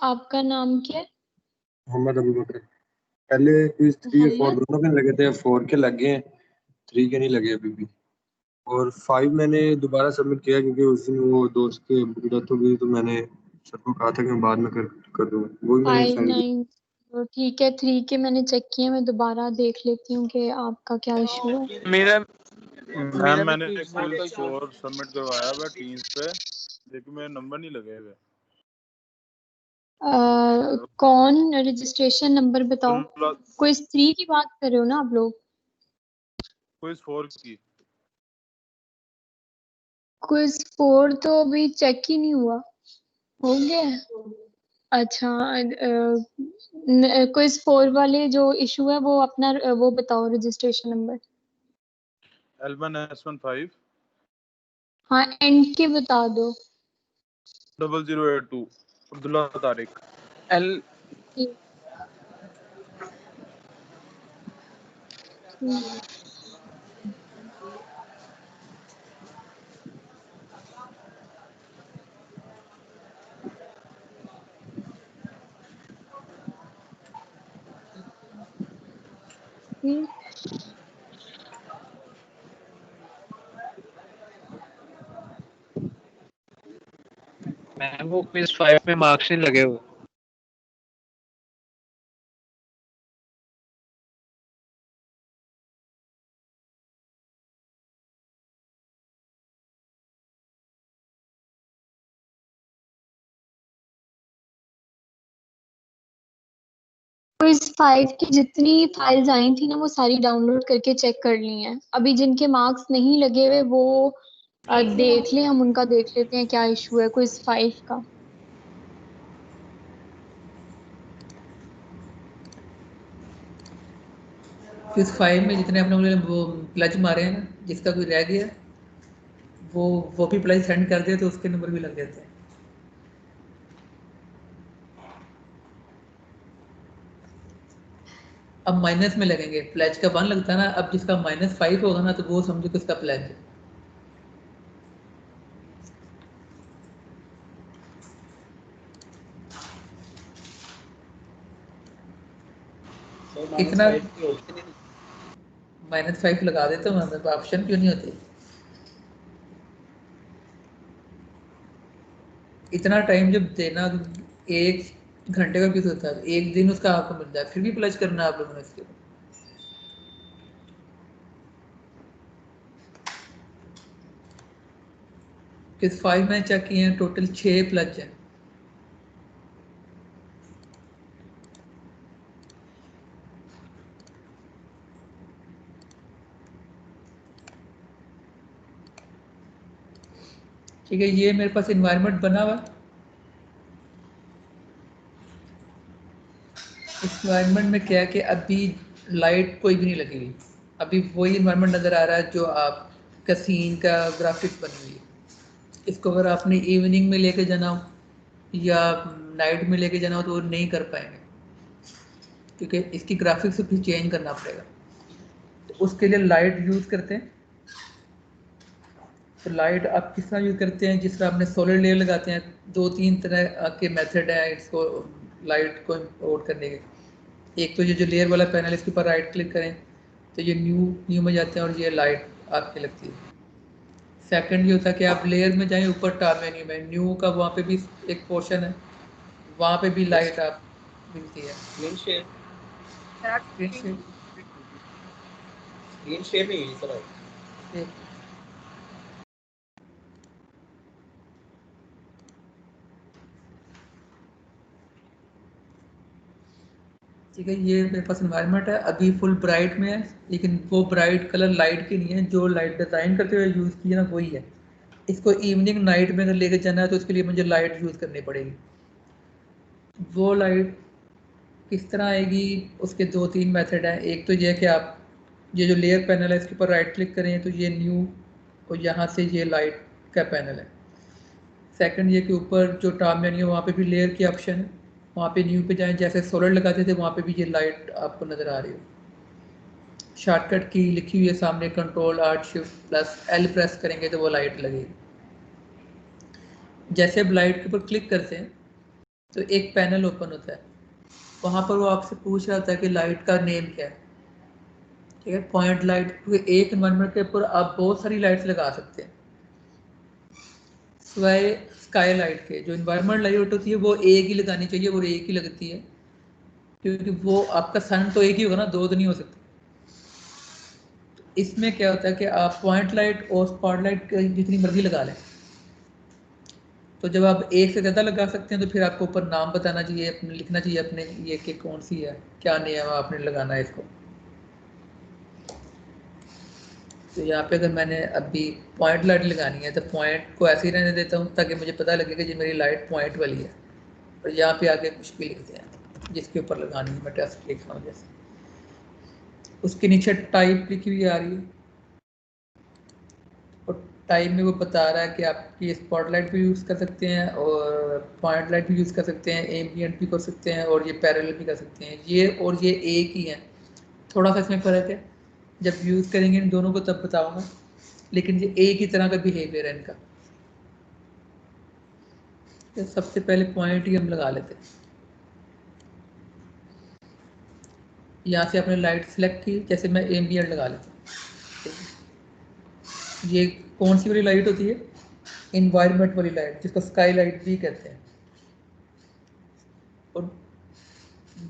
[SPEAKER 5] आपका नाम क्या है?
[SPEAKER 12] मोहम्मद अबू बकर। पहले क्विज 3 और 4
[SPEAKER 5] मोहम्मद
[SPEAKER 12] दोनों के लगे थे, 4 के लगे हैं, 3 के नहीं लगे अभी भी। और 5 मैंने दोबारा सबमिट किया क्योंकि उस दिन वो दोस्त के डेथ हो गई, तो मैंने सर को कहा था कि मैं बाद में कर दूंगा, वो भी मैंने सेंड किया।
[SPEAKER 5] 5-9 तो ठीक है। 3 के मैंने चेक किए, मैं दोबारा देख लेती हूँ कि आपका क्या इशू है।
[SPEAKER 9] मेरा मैंने क्विज 4 सबमिट करवाया हुआ टीम्स पे, लेकिन मेरे नंबर नहीं लगे हुए।
[SPEAKER 5] कौन रजिस्ट्रेशन नंबर बताओ। क्विज 3 की बात कर रहे हो ना आप लोग?
[SPEAKER 9] क्विज 4 की।
[SPEAKER 5] क्विज 4 तो अभी चेक ही नहीं हुआ, हो गया। अच्छा क्विज 4 वाले जो इशू है वो अपना वो बताओ रजिस्ट्रेशन नंबर।
[SPEAKER 9] L1S15
[SPEAKER 5] हाँ एंड के बता दो।
[SPEAKER 9] 0082 अब्दुल्ला तारिक L
[SPEAKER 10] मैम वो क्विज 5 में मार्क्स नहीं लगे हुए।
[SPEAKER 5] क्विज 5 की जितनी फाइल्स आई थी ना वो सारी डाउनलोड करके चेक कर ली हैं। अभी जिनके मार्क्स नहीं लगे हुए वो देख लें, हम उनका देख लेते हैं क्या इशू है क्विज 5 का।
[SPEAKER 1] क्विज 5 में जितने अपने वो प्लज मारे हैं ना, जिसका कोई रह गया वो भी प्लज सेंड कर दे तो उसके नंबर भी लग जाते हैं। अब माइनस में लगेंगे, प्लेज का 1 लगता है ना, अब जिसका -5 होगा ना तो वो समझो किसका प्लेज है। इतना -5 लगा देते हो, मतलब ऑप्शन क्यों नहीं होते? इतना टाइम जब देना, 1 घंटे का क्विज होता है, 1 दिन उसका आपको मिलता है, फिर भी प्लज करना है आप लोगों ने इसके ऊपर। क्विज 5 में चेक किए हैं, टोटल 6 प्लज हैं। ठीक है, ये मेरे पास इन्वायरमेंट बना हुआ। इस इन्वायरमेंट में क्या है कि अभी लाइट कोई भी नहीं लगी हुई, अभी वही इन्वायरमेंट नज़र आ रहा है जो आपका सीन का ग्राफिक्स बनी हुई है। इसको अगर आपने इवनिंग में लेके जाना हो या नाइट में लेके जाना हो तो वो नहीं कर पाएंगे, क्योंकि इसकी ग्राफिक्स फिर चेंज करना पड़ेगा। तो उसके लिए लाइट यूज़ करते हैं। तो लाइट आप किस तरह यूज़ करते हैं, जिस तरह आपने सॉलिड लेयर लगाते हैं, 2-3 तरह के मेथड हैं इसको लाइट को इम्पोर्ट करने के। एक तो ये जो लेयर वाला पैनल, इसके ऊपर राइट क्लिक करें तो ये न्यू में जाते हैं और ये लाइट आपकी लगती है। सेकंड ये होता है कि आप लेयर में जाएं, ऊपर टॉप मेन्यू में न्यू का वहाँ पे भी एक पोर्शन है, वहाँ पे भी लाइट आप मिलती है।
[SPEAKER 13] स्क्रीन शेयर नहीं है सर।
[SPEAKER 1] ठीक है, ये मेरे पास एनवायरनमेंट है, अभी फुल ब्राइट में है, लेकिन वो ब्राइट कलर लाइट की नहीं है, जो लाइट डिज़ाइन करते हुए यूज़ की है ना वही है। इसको इवनिंग नाइट में अगर लेकर जाना है तो उसके लिए मुझे लाइट यूज़ करनी पड़ेगी। वो लाइट किस तरह आएगी, उसके 2-3 मेथड हैं। एक तो ये है कि आप ये जो लेयर पैनल है इसके ऊपर राइट क्लिक करें तो ये न्यू और यहाँ से ये लाइट का पैनल है। सेकंड ये कि ऊपर जो टॉप मेन्यू है वहाँ पे भी लेयर की ऑप्शन है, वहाँ पे न्यू पे जाएं, जैसे सॉलिड लगाते थे वहाँ पे भी ये लाइट आपको नज़र आ रही हो। शॉर्टकट की लिखी हुई है सामने, Ctrl+Alt+L प्रेस करेंगे तो वो लाइट लगेगी। जैसे अब लाइट के ऊपर क्लिक करते हैं तो एक पैनल ओपन होता है, वहाँ पर वो आपसे पूछ रहा होता है कि लाइट का नेम क्या है। ठीक है, पॉइंट लाइट, क्योंकि एक एनवायरनमेंट के ऊपर आप बहुत सारी लाइट्स लगा सकते हैं सिवाय स्काई लाइट के। जो एनवायरनमेंट लाइट होती है वो एक ही लगानी चाहिए, वो एक ही लगती है, क्योंकि वो आपका सन तो एक ही होगा ना, दो तो नहीं हो सकते। तो इसमें क्या होता है कि आप पॉइंट लाइट और स्पॉट लाइट जितनी मर्जी लगा लें, तो जब आप एक से ज़्यादा लगा सकते हैं तो फिर आपको ऊपर नाम बताना चाहिए, अपने लिखना चाहिए अपने ये कि कौन सी है, क्या नेम आपने लगाना है इसको। तो यहाँ पे अगर मैंने अभी पॉइंट लाइट लगानी है तो पॉइंट को ऐसे ही रहने देता हूँ ताकि मुझे पता लगे कि ये मेरी लाइट पॉइंट वाली है। और यहाँ पे आगे कुछ भी लिखते हैं जिसके ऊपर लगानी है, मैं टेस्ट लिख रहा हूँ जैसे, उसके नीचे टाइप लिखी हुई आ रही है और टाइप में वो बता रहा है कि आप ये स्पॉटलाइट भी यूज़ कर सकते हैं और पॉइंट लाइट भी यूज़ कर सकते हैं, एम्बिएंट भी कर सकते हैं और ये पैरेलल भी कर सकते हैं। ये और ये एक ही है, थोड़ा सा इसमें फ़र्क है, जब यूज़ करेंगे इन दोनों को तब बताऊंगा, लेकिन ये एक ही तरह का बिहेवियर है इनका। तो सबसे पहले पॉइंट ही हम लगा लेते हैं। यहाँ से आपने लाइट सेलेक्ट की, जैसे मैं एम्बिएंट लगा लेता हूँ। ये कौन सी वाली लाइट होती है, इन्वायरमेंट वाली लाइट, जिसको स्काई लाइट भी कहते हैं। और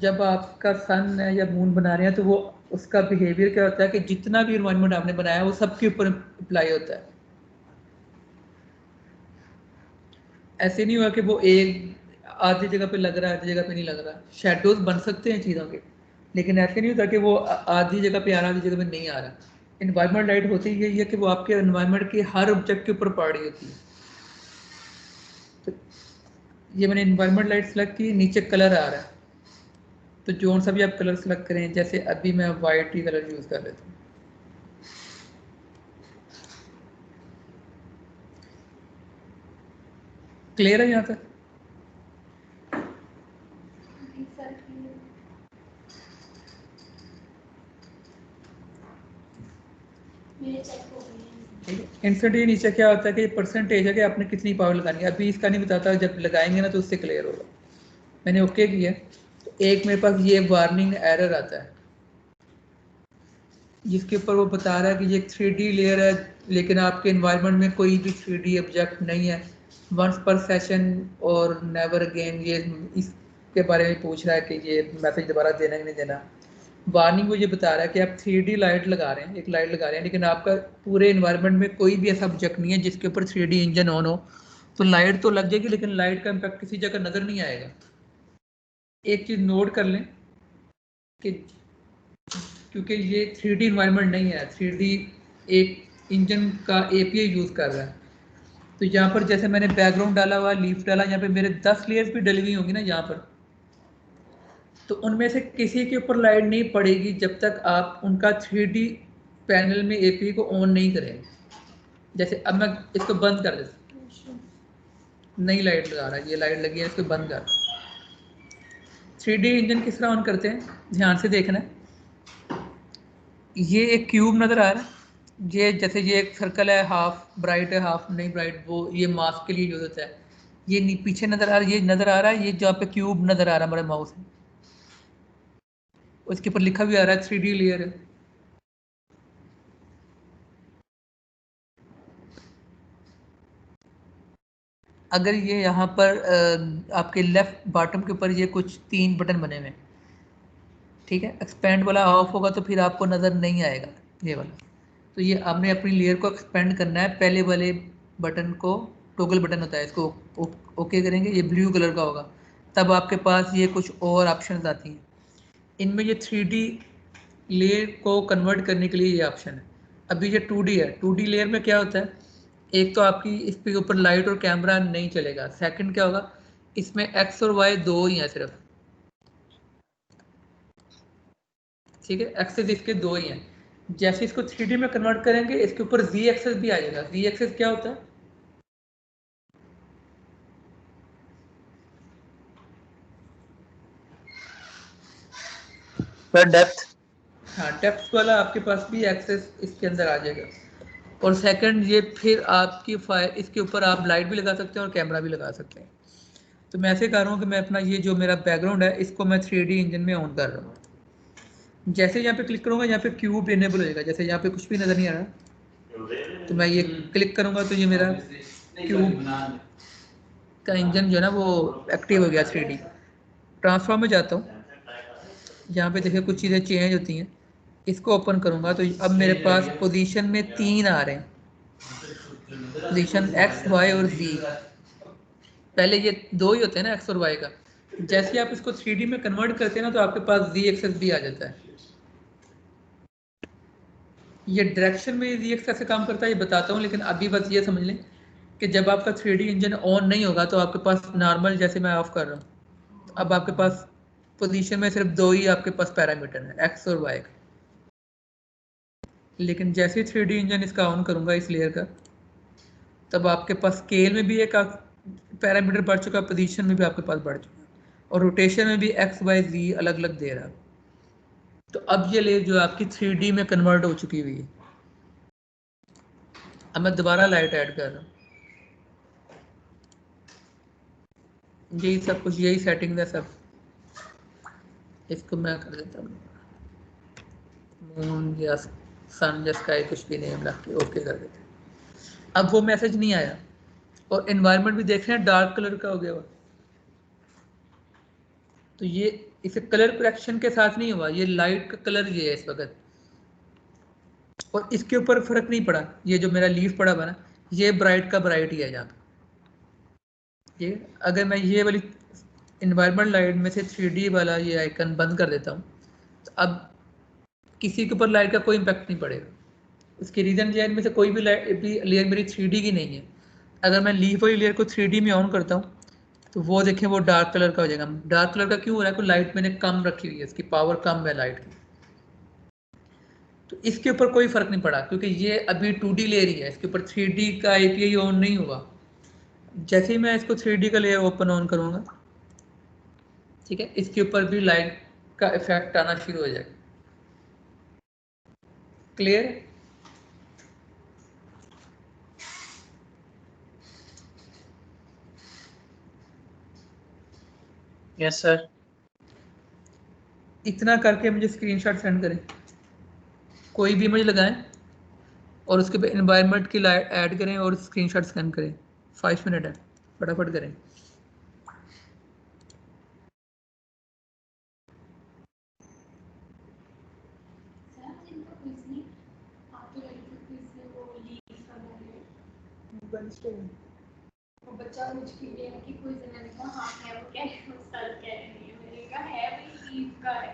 [SPEAKER 1] जब आपका सन है या मून बना रहे हैं तो वो उसका बिहेवियर क्या होता है कि जितना भी इन्वायरमेंट आपने बनाया है वो सबके ऊपर अप्लाई होता है। ऐसे नहीं हुआ कि वो एक आधी जगह पे लग रहा है, आधी जगह पे नहीं लग रहा। शेडोज बन सकते हैं चीज़ों के, लेकिन ऐसे नहीं होता कि वो आधी जगह पे आ रहा, आधी जगह पे नहीं आ रहा। इन्वायरमेंट लाइट होती है यही है कि वो आपके इन्वायरमेंट के हर ऑब्जेक्ट के ऊपर पड़ रही होती है। तो ये मैंने इन्वायरमेंट लाइट सेलेक्ट की, नीचे कलर आ रहा है, तो जो सा भी आप कलर सेलेक्ट करें, जैसे अभी मैं वाइट ही कलर यूज़ कर लेता हूँ। क्लियर है यहाँ तक? इंस्टेंट ये नीचे क्या होता है कि ये परसेंटेज है कि आपने कितनी पावर लगानी है। अभी इसका नहीं बताता, जब लगाएंगे ना तो उससे क्लियर होगा। मैंने ओके किया तो एक मेरे पास ये वार्निंग एरर आता है जिसके ऊपर वो बता रहा है कि ये 3D लेयर है, लेकिन आपके इन्वायरमेंट में कोई भी 3D ऑब्जेक्ट नहीं है, वंस पर सेशन और नेवर अगेन। ये इसके बारे में पूछ रहा है कि ये मैसेज दोबारा देना कि नहीं देना। वार्निंग वो ये बता रहा है कि आप 3D लाइट लगा रहे हैं, एक लाइट लगा रहे हैं, लेकिन आपका पूरे इन्वायरमेंट में कोई भी ऐसा ऑब्जेक्ट नहीं है जिसके ऊपर 3D इंजन ऑन हो। तो लाइट तो लग जाएगी लेकिन लाइट का इम्पैक्ट किसी जगह नज़र नहीं आएगा। एक चीज़ नोट कर लें कि क्योंकि ये 3D इन्वायरमेंट नहीं है, 3D एक इंजन का API यूज़ कर रहा है। तो यहाँ पर जैसे मैंने बैकग्राउंड डाला हुआ, लीफ डाला, यहाँ पे मेरे 10 लेयर्स भी डली हुई होंगी ना यहाँ पर, तो उनमें से किसी के ऊपर लाइट नहीं पड़ेगी जब तक आप उनका 3D पैनल में API को ऑन नहीं करेंगे। जैसे अब मैं इसको बंद कर देता, नई लाइट लगा रहा है, ये लाइट लगी है, इसको बंद कर। 3D इंजन किस तरह ऑन करते हैं, ध्यान से देखना है। ये एक क्यूब नज़र आ रहा है, ये जैसे ये एक सर्कल है, हाफ ब्राइट है हाफ नहीं ब्राइट, वो ये मास्क के लिए यूज होता है। ये पीछे नज़र आ रहा है, ये नज़र आ रहा है, ये जहाँ पे क्यूब नज़र आ रहा है हमारे माउस में, उसके ऊपर लिखा भी आ रहा है 3D लेयर है। अगर ये यहाँ पर आपके लेफ्ट बॉटम के ऊपर ये कुछ 3 बटन बने हुए हैं, ठीक है, एक्सपेंड वाला ऑफ होगा तो फिर आपको नज़र नहीं आएगा ये वाला। तो ये आपने अपनी लेयर को एक्सपेंड करना है, पहले वाले बटन को, टॉगल बटन होता है, इसको ओके करेंगे, ये ब्लू कलर का होगा, तब आपके पास ये कुछ और ऑप्शंस आती हैं। इनमें ये 3D लेयर को कन्वर्ट करने के लिए ये ऑप्शन है। अभी ये 2D है, 2D लेयर में क्या होता है, एक तो आपकी इस पे ऊपर लाइट और कैमरा नहीं चलेगा, सेकंड क्या होगा, इसमें एक्स और वाई दो ही हैं सिर्फ, ठीक है, एक्सेस इसके दो ही हैं। जैसे इसको 3D में कन्वर्ट करेंगे, इसके ऊपर Z एक्सेस भी आ जाएगा। Z एक्सेस क्या होता है,
[SPEAKER 7] सर डेप्थ।
[SPEAKER 1] हाँ, डेप्थ वाला आपके पास भी एक्सेस इसके अंदर आ जाएगा। और सेकंड ये फिर आपकी फाइल, इसके ऊपर आप लाइट भी लगा सकते हैं और कैमरा भी लगा सकते हैं। तो मैं ऐसे कर रहा हूँ कि मैं अपना ये जो मेरा बैकग्राउंड है इसको मैं 3D इंजन में ऑन कर रहा हूँ। जैसे यहाँ पे क्लिक करूँगा, यहाँ पे क्यूब इनेबल हो जाएगा, जैसे यहाँ पे कुछ भी नज़र नहीं आ रहा, तो मैं ये क्लिक करूँगा तो ये मेरा क्यूब का इंजन जो है ना वो एक्टिव हो गया 3D। ट्रांसफॉर्म में जाता हूँ, यहाँ पे देखिए कुछ चीज़ें चेंज होती हैं, इसको ओपन करूँगा तो अब मेरे पास पोजीशन में 3 आ रहे हैं, पोजीशन X, Y और Z। पहले ये 2 ही होते हैं ना X और Y का, जैसे आप इसको 3D में कन्वर्ट करते हैं ना तो आपके पास Z एक्सेस भी आ जाता है। ये डायरेक्शन में Z एक्सेस कैसे काम करता है ये बताता हूँ, लेकिन अभी बस ये समझ लें कि जब आपका 3D इंजन ऑन नहीं होगा तो आपके पास नॉर्मल, जैसे मैं ऑफ कर रहा हूँ, अब आपके पास पोजीशन में सिर्फ 2 ही आपके पास पैरामीटर है, X और Y का। लेकिन जैसे ही 3D इंजन इसका ऑन करूँगा इस लेयर का, तब आपके पास स्केल में भी एक पैरामीटर बढ़ चुका, पोजीशन में भी आपके पास बढ़ चुका, और रोटेशन में भी X, Y, Z अलग अलग दे रहा है। तो अब ये लेयर जो आपकी 3D में कन्वर्ट हो चुकी हुई है। अब मैं दोबारा लाइट ऐड कर रहा हूँ, यही सब कुछ, यही सेटिंग है सब। इसको मैं कर देता हूँ मून या सन या स्काई, कुछ भी नेम रख के ओके कर देते हैं। अब वो मैसेज नहीं आया, और एनवायरनमेंट भी देख रहे हैं डार्क कलर का हो गया हुआ। तो ये इसे कलर करेक्शन के साथ नहीं हुआ, ये लाइट का कलर ये है इस वक्त, और इसके ऊपर फर्क नहीं पड़ा। ये जो मेरा लीफ पड़ा हुआ ना, ये ब्राइट का ब्राइट ही है यहाँ पे। ये अगर मैं ये वाली इन्वायरमेंट लाइट में से 3D वाला ये आइकन बंद कर देता हूँ, तो अब किसी के ऊपर लाइट का कोई इम्पैक्ट नहीं पड़ेगा। उसकी रीज़न ये है, इनमें से कोई भी लेयर मेरी 3D की नहीं है। अगर मैं लीफ वाली लेयर को 3D में ऑन करता हूँ तो वो देखें वो डार्क कलर का हो जाएगा। डार्क कलर का क्यों हो रहा है, लाइट मैंने कम रखी हुई है, इसकी पावर कम है लाइट की, तो इसके ऊपर कोई फर्क नहीं पड़ा, क्योंकि ये अभी 2D लेयर ही है, इसके ऊपर 3D का API ऑन नहीं हुआ। जैसे ही मैं इसको 3D का लेयर ओपन ऑन करूँगा, ठीक है, इसके ऊपर भी लाइट का इफेक्ट आना शुरू हो जाएगा। क्लियर?
[SPEAKER 7] Yes sir.
[SPEAKER 1] इतना करके मुझे स्क्रीनशॉट सेंड करें, कोई भी इमेज लगाएं और उसके पे एनवायरनमेंट की लाइट ऐड करें और स्क्रीनशॉट स्कैन करें। 5 मिनट है, फटाफट करें।
[SPEAKER 13] वो बच्चा मुझ के लिए है कि कोई मैंने कहा हाँ है, वो कह रहे हैं उस्ताद कह रहे नहीं है, मैंने कहा है भाई ईद का है।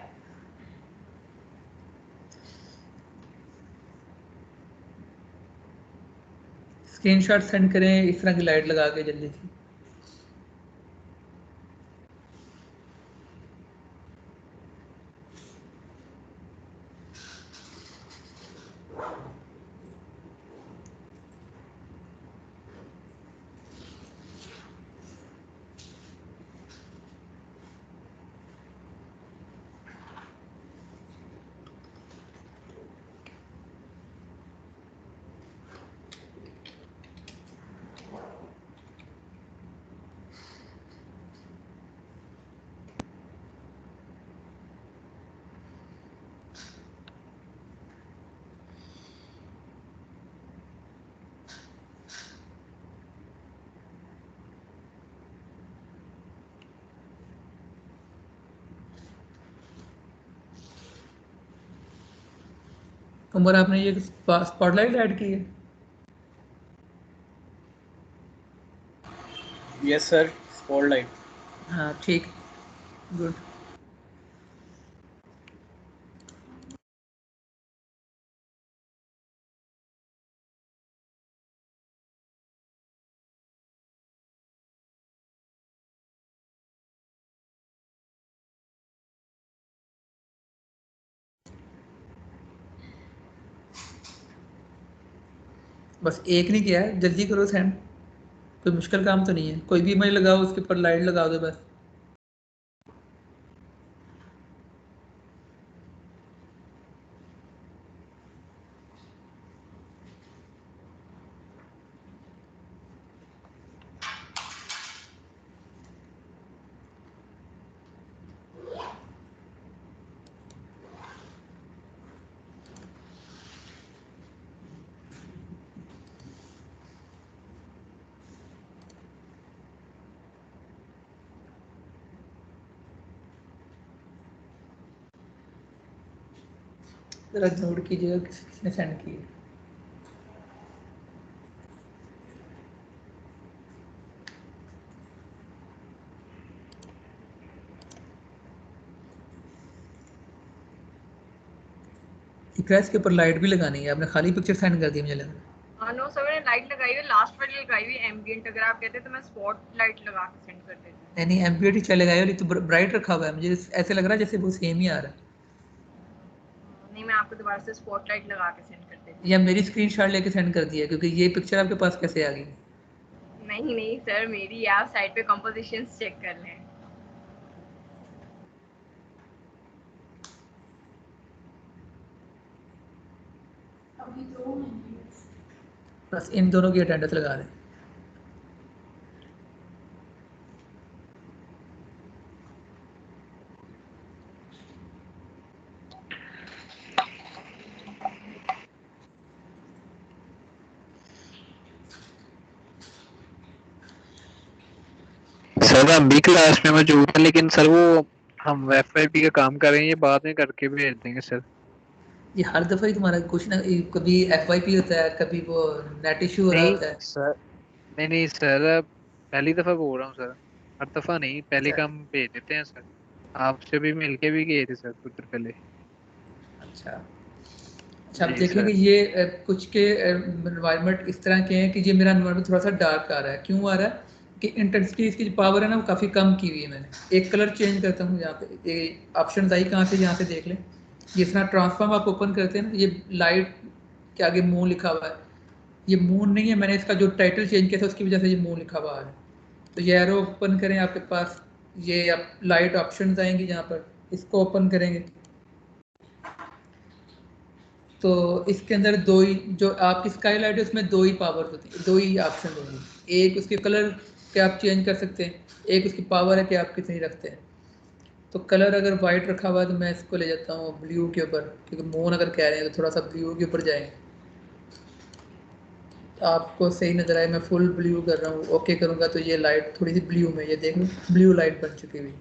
[SPEAKER 1] स्क्रीनशॉट सेंड करें इस तरह की लाइट लगा के जल्दी से। उमर आपने ये स्पॉटलाइट ऐड की है?
[SPEAKER 7] Yes sir, spotlight.
[SPEAKER 1] हाँ ठीक, गुड। बस एक नहीं किया है, जल्दी करो सेंड, कोई मुश्किल काम तो नहीं है। कोई भी इमेज लगाओ, उसके ऊपर लाइट लगा दो बस। जरा नोट कीजिएगा किसने सेंड की है। इकरास के ऊपर लाइट भी लगानी है, आपने खाली पिक्चर सेंड कर दी मुझे लगा।
[SPEAKER 4] नो सर, मैंने लाइट लगाई है, लास्ट वाली लगाई हुई एम्बिएंट। अगर आप कहते तो मैं स्पॉट लाइट लगा के सेंड कर देती।
[SPEAKER 1] नहीं एम्बिएंट ही चले गए, तो ब्राइट रखा हुआ है, मुझे ऐसे लग रहा है जैसे वो सेम ही आ रहा है।
[SPEAKER 4] नहीं, मैं आपको दोबारा से स्पॉट लाइट लगा के सेंड कर देती।
[SPEAKER 1] या मेरी स्क्रीनशॉट लेके सेंड कर दिया, क्योंकि ये पिक्चर आपके पास कैसे आ गई?
[SPEAKER 4] नहीं सर, मेरी आप साइड पे कंपोजिशंस चेक कर लें।
[SPEAKER 1] बस इन दोनों की अटेंडेंस लगा दें।
[SPEAKER 10] सर हम भी क्लास में मौजूद हैं, लेकिन सर वो हम FYP का काम कर रहे हैं, ये बाद में करके भेज देंगे सर।
[SPEAKER 1] ये हर दफ़ा ही तुम्हारा कुछ ना, कभी FYP होता है, कभी वो नेट इशू हो रहा होता है।
[SPEAKER 10] सर नहीं सर, पहली दफ़ा बोल रहा हूँ सर, हर दफ़ा नहीं, पहले का हम भेज देते हैं सर। आपसे भी मिलके भी गए थे सर कुछ देर पहले।
[SPEAKER 1] अच्छा अब देखें कि ये कुछ के एनवायरनमेंट इस तरह के हैं कि ये मेरा एनवायरनमेंट थोड़ा सा डार्क आ रहा है। क्यों आ रहा है कि इंटेंसिटी इसकी जो पावर है ना वो काफ़ी कम की हुई है। मैंने एक कलर चेंज करता हूँ, यहाँ पे ये ऑप्शन आई कहाँ से, यहाँ से देख लें। जिस तरह ट्रांसफॉर्म आप ओपन करते हैं ना, ये लाइट के आगे मून लिखा हुआ है, ये मून नहीं है, मैंने इसका जो टाइटल चेंज किया था उसकी वजह से ये मून लिखा हुआ है। तो ये एरो ओपन करें, आपके पास ये आप लाइट ऑप्शंस आएंगी, जहाँ पर इसको ओपन करेंगे तो इसके अंदर दो ही, जो आपकी स्काई लाइट है उसमें दो ही पावर होती है, दो ही ऑप्शन होंगे। एक उसके कलर के आप चेंज कर सकते हैं, एक उसकी पावर है कि आप कितनी रखते हैं। तो कलर अगर वाइट रखा हुआ है तो मैं इसको ले जाता हूँ ब्लू के ऊपर, क्योंकि मून अगर कह रहे हैं तो थोड़ा सा ब्लू के ऊपर जाएंगे। तो आपको सही नज़र आए, मैं फुल ब्लू कर रहा हूँ, ओके करूँगा तो ये लाइट थोड़ी सी ब्लू में, ये देख लो ब्लू लाइट बन चुकी हुई।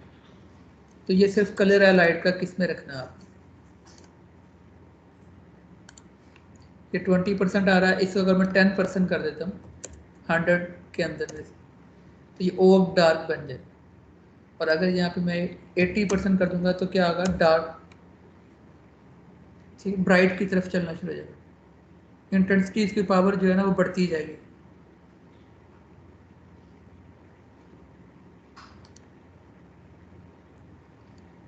[SPEAKER 1] तो ये सिर्फ कलर है लाइट का, किस में रखना है आप। ये 20% आ रहा है, इसको अगर मैं 10% कर देता हूँ 100 के अंदर में, तो ये ओक डार्क बन जाए। और अगर यहाँ पे मैं 80% कर दूंगा तो क्या होगा, डार्क ठीक ब्राइट की तरफ चलना शुरू हो जाएगा। इंटेंसिटी इसकी पावर जो है ना वो बढ़ती जाएगी।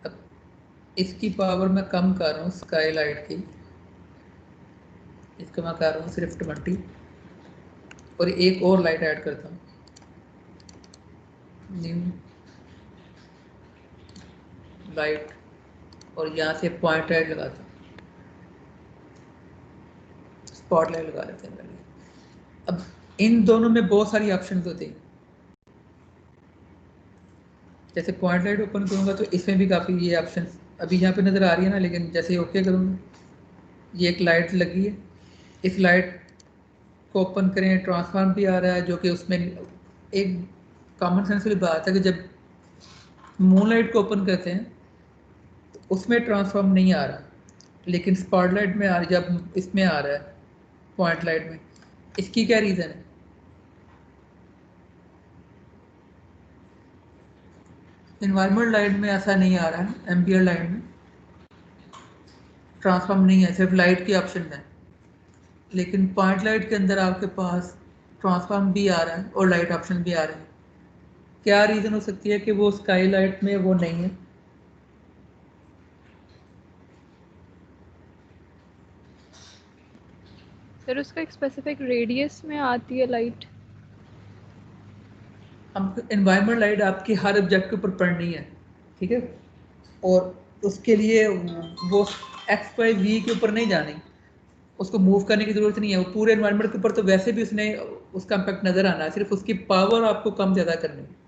[SPEAKER 1] अब इसकी पावर मैं कम कर रहा हूँ स्काई लाइट की, इसको मैं कर रहा हूँ सिर्फ 20, और एक और लाइट ऐड करता हूँ, न्यू लाइट, और यहाँ से पॉइंट ऐड लगाता हूँ, स्पॉटलाइट लगा लेते हैं पहले। अब इन दोनों में बहुत सारी ऑप्शंस होती हैं। जैसे पॉइंट लाइट ओपन करूँगा तो इसमें भी काफ़ी ये ऑप्शन अभी यहाँ पे नज़र आ रही है ना, लेकिन जैसे ओके करूँगा ये एक लाइट लगी है, इस लाइट को ओपन करें, ट्रांसफॉर्म भी आ रहा है, जो कि उसमें एक कॉमन सेंस वाली बात है कि जब मून लाइट को ओपन करते हैं तो उसमें ट्रांसफॉर्म नहीं आ रहा, लेकिन स्पॉटलाइट में जब इसमें आ रहा है पॉइंट लाइट में, इसकी क्या रीज़न है? इन्वायरमेंट लाइट में ऐसा नहीं आ रहा है, एम्बिएंट लाइट में ट्रांसफॉर्म नहीं है, सिर्फ लाइट की ऑप्शन है। लेकिन पॉइंट लाइट के अंदर आपके पास ट्रांसफॉर्म भी आ रहा है और लाइट ऑप्शन भी आ रहा है। क्या रीज़न हो सकती है कि वो स्काई लाइट में वो नहीं है?
[SPEAKER 5] सर उसका एक स्पेसिफिक रेडियस में आती है लाइट।
[SPEAKER 1] हम एनवायरनमेंट लाइट आपकी हर ऑब्जेक्ट के ऊपर पड़नी है, ठीक है, और उसके लिए वो एक्स वाई वी के ऊपर नहीं जानी, उसको मूव करने की ज़रूरत नहीं है। वो पूरे एनवायरनमेंट के ऊपर तो वैसे भी उसने उसका इम्पैक्ट नज़र आना है, सिर्फ उसकी पावर आपको कम ज़्यादा करनी है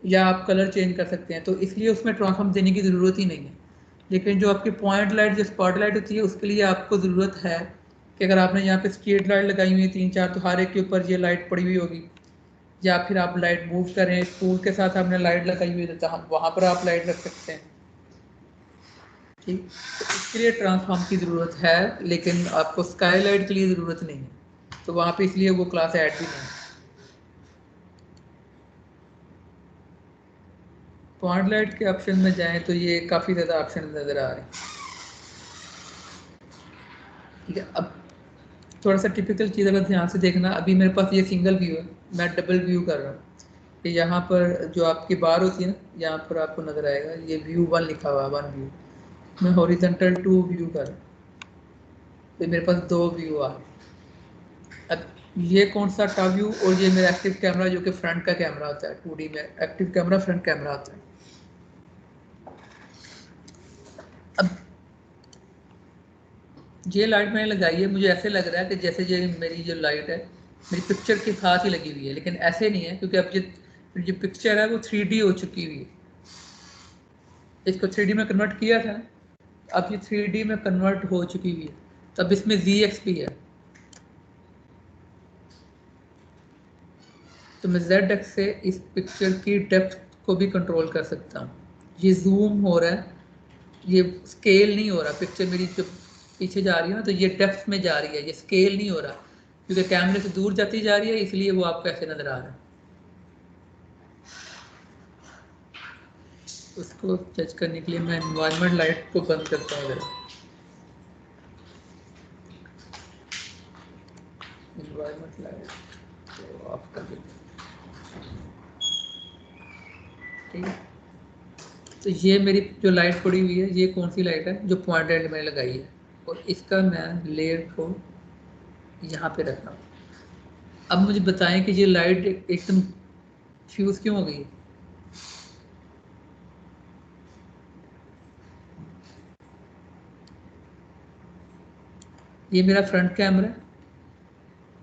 [SPEAKER 1] या आप कलर चेंज कर सकते हैं, तो इसलिए उसमें ट्रांसफॉर्म देने की ज़रूरत ही नहीं है। लेकिन जो आपकी पॉइंट लाइट जो स्पॉट लाइट होती है उसके लिए आपको ज़रूरत है कि अगर आपने यहाँ पे स्ट्रीट लाइट लगाई हुई है 3-4 तो हर एक के ऊपर ये लाइट पड़ी हुई होगी, या फिर आप लाइट मूव कर रहे हैं, स्कूल के साथ आपने लाइट लगाई हुई है तो वहाँ पर आप लाइट रख सकते हैं, ठीक। तो इसके लिए ट्रांसफॉर्म की ज़रूरत है, लेकिन आपको स्काई लाइट के लिए ज़रूरत नहीं है, तो वहाँ पे इसलिए वो क्लास ऐड भी नहीं है। पॉइंट लाइट के ऑप्शन में जाएं तो ये काफ़ी ज़्यादा ऑप्शन नज़र आ रहे हैं, ठीक है। अब थोड़ा सा टिपिकल चीज़ अगर ध्यान से देखना, अभी मेरे पास ये सिंगल व्यू है, मैं डबल व्यू कर रहा हूँ कि यहाँ पर जो आपकी बार होती है ना, यहाँ पर आपको नज़र आएगा ये व्यू 1 लिखा हुआ है, 1 व्यू। मैं हॉरिजॉन्टल 2 व्यू कर रहा हूँ तो मेरे पास 2 व्यू आ रहे। अब ये कौन सा टॉप व्यू, और ये मेरा एक्टिव कैमरा जो कि फ्रंट का कैमरा होता है, 2D में एक्टिव कैमरा फ्रंट कैमरा होता है। अब ये लाइट मैंने लगाई है, मुझे ऐसे लग रहा है कि जैसे ये मेरी जो लाइट है मेरी पिक्चर के साथ ही लगी हुई है, लेकिन ऐसे नहीं है, क्योंकि अब जो पिक्चर है वो 3D हो चुकी हुई है। इसको 3D में कन्वर्ट किया था, अब ये 3D में कन्वर्ट हो चुकी हुई है, तब इसमें ZX भी है, तो मैं ZX से इस पिक्चर की डेप्थ को भी कंट्रोल कर सकता हूँ। ये जूम हो रहा है, ये स्केल नहीं हो रहा, पिक्चर मेरी जो पीछे जा रही है ना तो ये डेप्थ में जा रही है, ये स्केल नहीं हो रहा, क्योंकि कैमरे से दूर जाती जा रही है, इसलिए वो आपको ऐसे नज़र आ रहा है। उसको जज करने के लिए मैं एनवायरनमेंट लाइट को बंद करता हूँ, एनवायरनमेंट लाइट को ऑफ कर देते हैं, ठीक है। तो ये मेरी जो लाइट पड़ी हुई है, ये कौन सी लाइट है, जो पॉइंट लाइट मैंने लगाई है, और इसका मैं लेयर को यहाँ पे रखता हूँ। अब मुझे बताएं कि ये लाइट एकदम फ्यूज़ क्यों हो गई है? ये मेरा फ्रंट कैमरा है,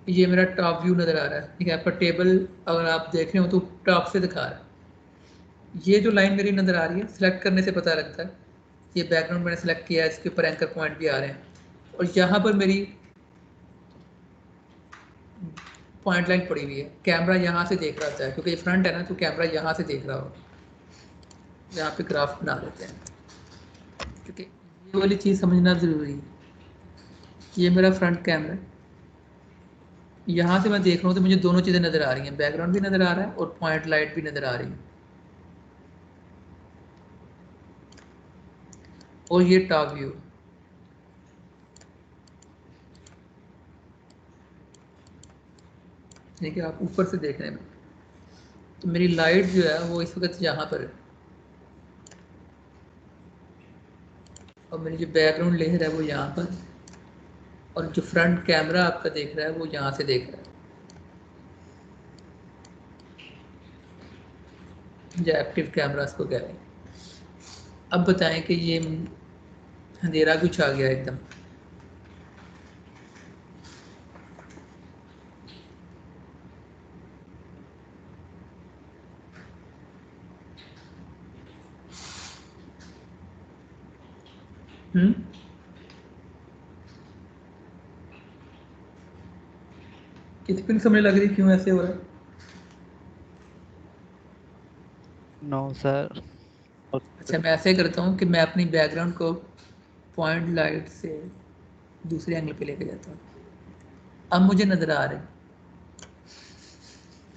[SPEAKER 1] ये मेरा टॉप व्यू नज़र आ रहा है, ठीक है। आपका टेबल अगर आप देख रहे हो तो टॉप से दिखा रहा है। ये जो लाइन मेरी नज़र आ रही है, सिलेक्ट करने से पता लगता है, ये बैकग्राउंड मैंने सेलेक्ट किया है, इसके ऊपर एंकर पॉइंट भी आ रहे हैं, और यहाँ पर मेरी पॉइंट लाइन पड़ी हुई है। कैमरा यहाँ से देख रहा है, क्योंकि ये फ्रंट है ना, तो कैमरा यहाँ से देख रहा हो। यहाँ पे ग्राफ बना देते हैं, क्योंकि ये वाली चीज़ समझना ज़रूरी है। ये मेरा फ्रंट कैमरा है, यहाँ से मैं देख रहा हूँ तो मुझे दोनों चीज़ें नज़र आ रही हैं, बैकग्राउंड भी नज़र आ रहा है और पॉइंट लाइट भी नज़र आ रही है, और ये टॉप व्यू। देखिए आप ऊपर से देख रहे हैं, तो मेरी लाइट जो है वो इस वक्त यहाँ पर है, और मेरी जो बैकग्राउंड लेयर है वो यहाँ पर, और जो फ्रंट कैमरा आपका देख रहा है वो यहाँ से देख रहा है, जो एक्टिव कैमरा इसको कह रहे हैं। अब बताएं कि ये अंधेरा क्यों छा गया एकदम? किसी को नहीं समझ लग रही क्यों ऐसे हो रहा है?
[SPEAKER 10] No sir.
[SPEAKER 1] अच्छा, मैं ऐसे करता हूँ कि मैं अपनी बैकग्राउंड को पॉइंट लाइट से दूसरे एंगल पे लेके जाता हूँ। अब मुझे नज़र आ रहा है,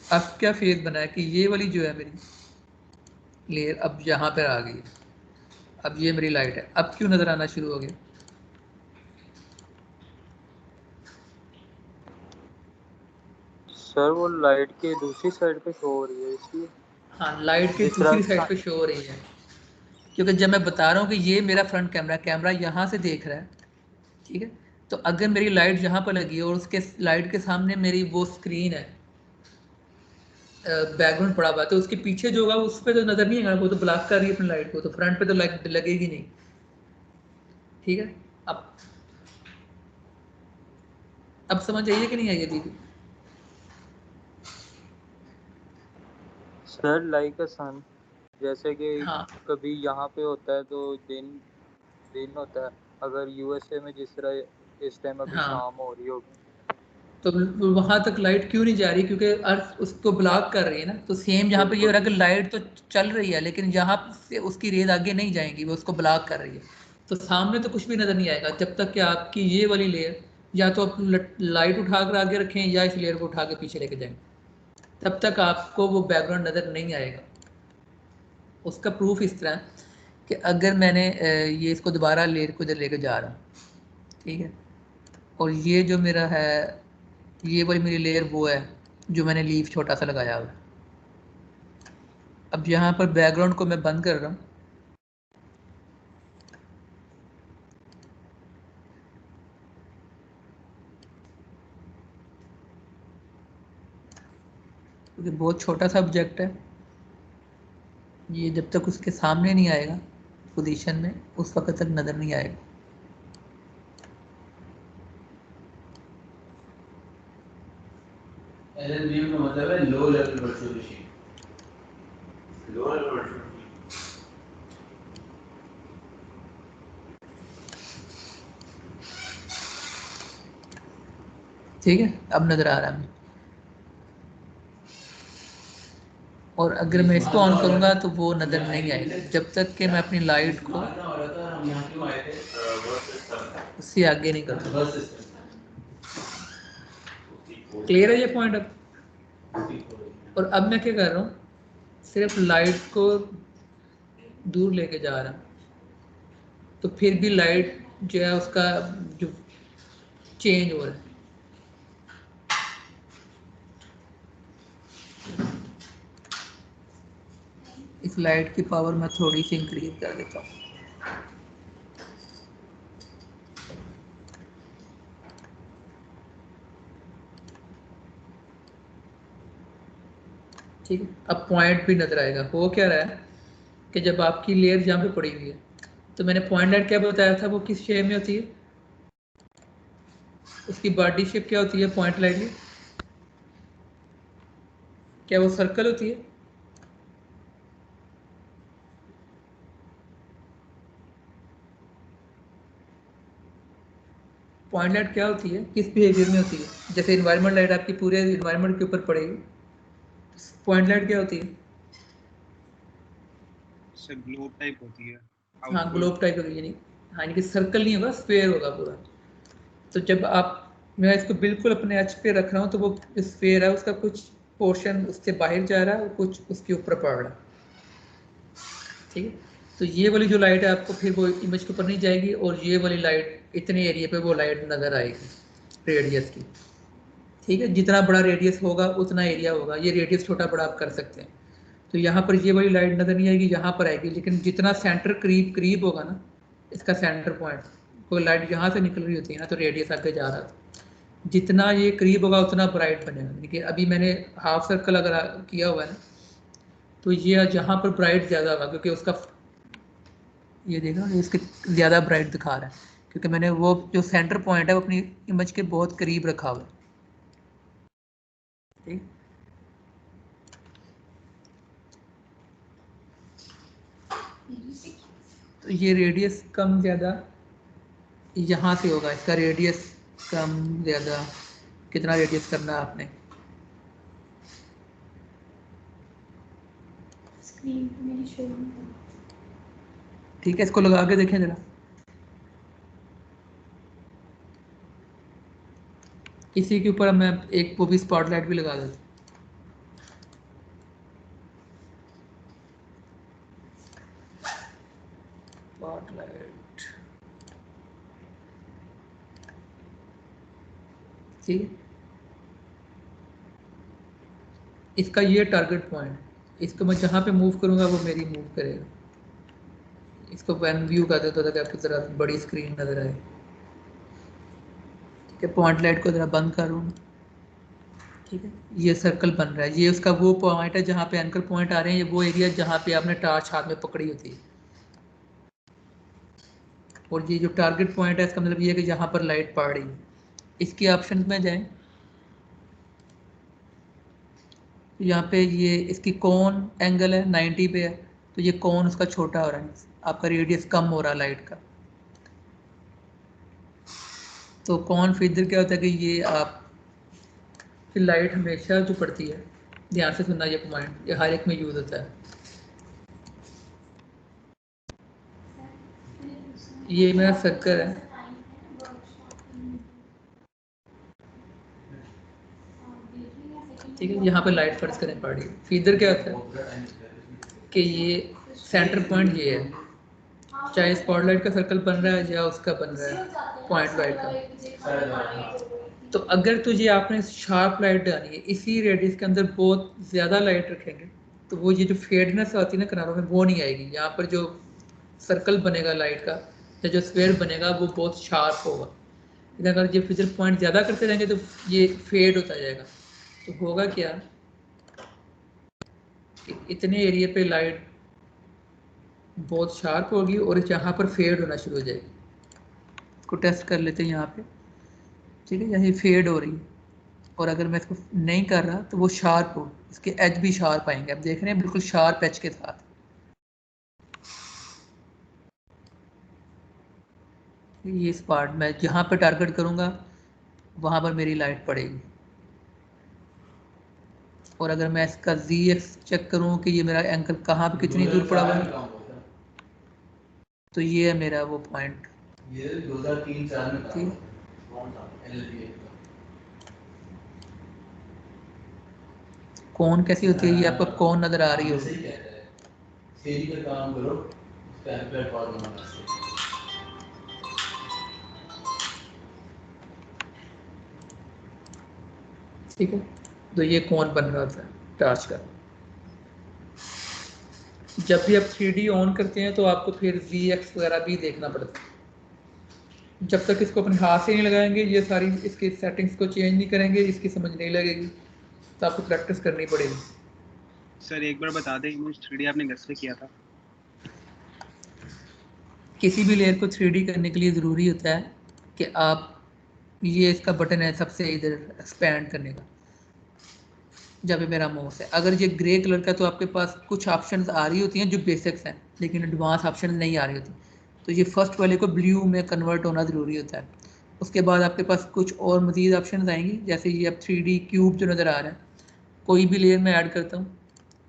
[SPEAKER 1] अब क्या फेज बना है कि ये वाली जो है मेरी लेयर अब यहाँ पर आ गई है। अब ये मेरी लाइट है, अब क्यों नज़र आना शुरू हो गया?
[SPEAKER 7] सर वो लाइट के दूसरी साइड पे शो हो रही है इसलिए।
[SPEAKER 1] हाँ, लाइट के दूसरी साइड पे शो हो रही है, क्योंकि जब मैं बता रहा हूँ कि ये मेरा फ्रंट कैमरा यहाँ से देख रहा है, ठीक है। तो अगर मेरी लाइट यहाँ पर लगी है और उसके लाइट के सामने मेरी वो स्क्रीन है, बैकग्राउंड पड़ा हुआ है, तो उसके पीछे जो होगा उस पर तो नज़र नहीं आएगा, वो तो ब्लॉक कर रही है अपनी लाइट को, तो फ्रंट पे तो लाइट लगेगी नहीं, ठीक है। अब समझ आइए कि नहीं आई दीदी?
[SPEAKER 7] सर लाइक अ सन, जैसे कि
[SPEAKER 1] हाँ,
[SPEAKER 7] कभी यहाँ पे होता है तो दिन होता है, अगर यूएसए में जिस तरह इस टाइम अभी
[SPEAKER 1] हाँ,
[SPEAKER 7] शाम हो रही होगी,
[SPEAKER 1] तो वहां तक लाइट क्यों नहीं जा रही? क्योंकि अर्थ उसको ब्लॉक कर रही है ना। तो सेम यहाँ पे ये हो रहा है कि लाइट तो चल रही है लेकिन यहाँ से उसकी रेज आगे नहीं जाएंगी, वो उसको ब्लॉक कर रही है। तो सामने तो कुछ भी नज़र नहीं आएगा जब तक कि आपकी ये वाली लेयर या तो आप लाइट उठा कर आगे रखें या इस लेयर को उठा के पीछे लेके जाएं, तब तक आपको वो बैकग्राउंड नज़र नहीं आएगा। उसका प्रूफ इस तरह कि अगर मैंने ये इसको दोबारा लेयर को इधर लेके जा रहा हूँ, ठीक है, और ये जो मेरा है, ये वाली मेरी लेयर वो है जो मैंने लीफ छोटा सा लगाया हुआ है। अब यहाँ पर बैकग्राउंड को मैं बंद कर रहा हूँ, क्योंकि बहुत छोटा सा ऑब्जेक्ट है, ये जब तक उसके सामने नहीं आएगा पोजीशन में उस वक्त तक नज़र नहीं आएगा।
[SPEAKER 3] LLVM का मतलब है low level virtual machine. Low level virtual
[SPEAKER 1] ठीक है, अब नज़र आ रहा है। और अगर मैं इसको ऑन करूँगा तो वो नज़र नहीं आएगा जब तक कि मैं अपनी लाइट को उससे आगे नहीं करूँगा। क्लियर है ये पॉइंट? अब और अब मैं क्या कर रहा हूँ, सिर्फ लाइट को दूर लेके जा रहा हूँ, तो फिर भी लाइट जो है उसका जो चेंज हो रहा है। इस लाइट की पावर मैं थोड़ी सी इंक्रीज कर देता हूँ। ठीक है, अब पॉइंट भी नजर आएगा। हो क्या रहा है कि जब आपकी लेयर जहाँ पे पड़ी हुई है, तो मैंने पॉइंट लाइट क्या बताया था, वो किस शेप में होती है, उसकी बॉडी शेप क्या होती है पॉइंट लाइट की? क्या वो सर्कल होती है? पॉइंट लाइट क्या होती है, किस बिहेवियर में होती है? जैसे इन्वायरमेंट लाइट आपकी पूरे इन्वायरमेंट के ऊपर पड़ेगी, पॉइंट लाइट क्या होती है?
[SPEAKER 14] सर ग्लोब टाइप होती है।
[SPEAKER 1] हाँ, ग्लोब टाइप होगी, यानी हाँ, यानी कि सर्कल नहीं होगा, स्फेयर होगा पूरा। तो जब आप, मैं इसको बिल्कुल अपने एच पे रख रहा हूँ तो वो स्फेयर है, उसका कुछ पोर्शन उससे बाहर जा रहा है और कुछ उसके ऊपर पड़ रहा है। ठीक है, तो ये वाली जो लाइट है आपको फिर वो इमेज के ऊपर नहीं जाएगी, और ये वाली लाइट इतने एरिया पे वो लाइट नज़र आएगी रेडियस की। ठीक है, जितना बड़ा रेडियस होगा उतना एरिया होगा, ये रेडियस छोटा बड़ा आप कर सकते हैं। तो यहाँ पर ये वाली लाइट नज़र नहीं आएगी, यहाँ पर आएगी, लेकिन जितना सेंटर करीब होगा ना, इसका सेंटर पॉइंट, कोई लाइट यहाँ से निकल रही होती है ना तो रेडियस आगे जा रहा था, जितना ये करीब होगा उतना ब्राइट बनेगा। देखिए अभी मैंने हाफ सर्कल अगर किया हुआ है ना, तो ये जहाँ पर ब्राइट ज़्यादा होगा, क्योंकि उसका ये देखा इसके ज़्यादा ब्राइट दिखा रहा है, क्योंकि मैंने वो जो सेंटर पॉइंट है वो अपनी इमेज के बहुत करीब रखा हुआ है। ठीक, तो ये रेडियस कम ज़्यादा यहाँ से होगा, इसका रेडियस कम ज़्यादा कितना रेडियस करना है आपने?
[SPEAKER 13] स्क्रीन पे मेरी शो नहीं हो रही।
[SPEAKER 1] ठीक है, इसको लगा के देखें जरा। इसी के ऊपर मैं एक वो भी स्पॉटलाइट भी लगा देता हूँ। स्पॉटलाइट, ठीक है। इसका ये टारगेट पॉइंट, इसको मैं जहाँ पे मूव करूँगा वो मेरी मूव करेगा। इसको पेन व्यू कर देता था कि आपकी तरह बड़ी स्क्रीन नजर आए। ठीक है, पॉइंट लाइट को जरा बंद करूँ। ठीक है, ये सर्कल बन रहा है, ये उसका वो पॉइंट है जहाँ पे एंकर पॉइंट आ रहे हैं, ये वो एरिया जहाँ पे आपने टार्च हाथ में पकड़ी होती है। और ये जो टारगेट पॉइंट है इसका मतलब ये है कि जहाँ पर लाइट पड़ रही है। इसकी ऑप्शन में जाएं, तो यहाँ पे ये इसकी कौन एंगल है 90 पे है, तो ये कौन उसका छोटा हो रहा है, आपका रेडियस कम हो रहा है लाइट का। तो कौन फिर क्या होता है कि ये आप कि लाइट हमेशा जो पड़ती है, ध्यान से सुनना ये पॉइंट, ये हर एक में यूज होता है। ये मेरा सर्कल है, ठीक है, यहाँ पे लाइट फर्ज करनी पड़ रही है। फीदर क्या होता है कि ये सेंटर पॉइंट ये है, चाहे स्पॉटलाइट का सर्कल बन रहा है या उसका बन रहा है पॉइंट लाइट का। तो अगर तुझे आपने शार्प लाइट डाली है, इसी रेडियस के अंदर बहुत ज़्यादा लाइट रखेंगे तो वो ये जो फेडनेस आती है ना किनारों में वो नहीं आएगी। यहाँ पर जो सर्कल बनेगा लाइट का या जो स्क्वायर बनेगा वो बहुत शार्प होगा। लेकिन अगर ये फिजर पॉइंट ज़्यादा करते रहेंगे तो ये फेड होता जाएगा। तो होगा क्या कि इतने एरिया पे लाइट बहुत शार्प होगी और यहाँ पर फेड होना शुरू हो जाएगी। इसको टेस्ट कर लेते हैं यहाँ पे, ठीक है, यहाँ फेड हो रही है और अगर मैं इसको नहीं कर रहा तो वो शार्प हो, इसके एज भी शार्प आएंगे। आप देख रहे हैं बिल्कुल शार्प एज के साथ। ये इस पार्ट में जहाँ पे टारगेट करूँगा वहाँ पर मेरी लाइट पड़ेगी। और अगर मैं इसका ZX चेक करूँ कि ये मेरा एंगल कहाँ पे कितनी दूर पड़ा हुआ है, तो ये है मेरा वो पॉइंट।
[SPEAKER 3] ये 2003-4 में
[SPEAKER 1] ठीक, कौन कैसी होती है ये आपको कौन नजर आ रही होगी।
[SPEAKER 3] सेरी का काम करो, उसका प्लेटफॉर्म बनाना है।
[SPEAKER 1] ठीक है, तो ये कौन बन रहा था टार्च का। जब भी आप 3D ऑन करते हैं तो आपको फिर ZX वगैरह भी देखना पड़ता है। जब तक इसको अपने हाथ से नहीं लगाएंगे, ये सारी इसकी सेटिंग्स को चेंज नहीं करेंगे, इसकी समझ नहीं लगेगी, तो आपको प्रैक्टिस करनी पड़ेगी।
[SPEAKER 14] सर एक बार बता दें इमेज 3D आपने कैसे किया था?
[SPEAKER 1] किसी भी लेयर को 3D करने के लिए ज़रूरी होता है कि आप, ये इसका बटन है सबसे इधर एक्सपैंड करने का, जब मेरा माउस है, अगर ये ग्रे कलर का तो आपके पास कुछ ऑप्शंस आ रही होती हैं जो बेसिक्स हैं, लेकिन एडवांस ऑप्शंस नहीं आ रही होती। तो ये फर्स्ट वाले को ब्लू में कन्वर्ट होना ज़रूरी होता है। उसके बाद आपके पास कुछ और मज़ीद ऑप्शंस आएंगी, जैसे ये अब 3D क्यूब जो नज़र आ रहा है, कोई भी लेयर में ऐड करता हूँ,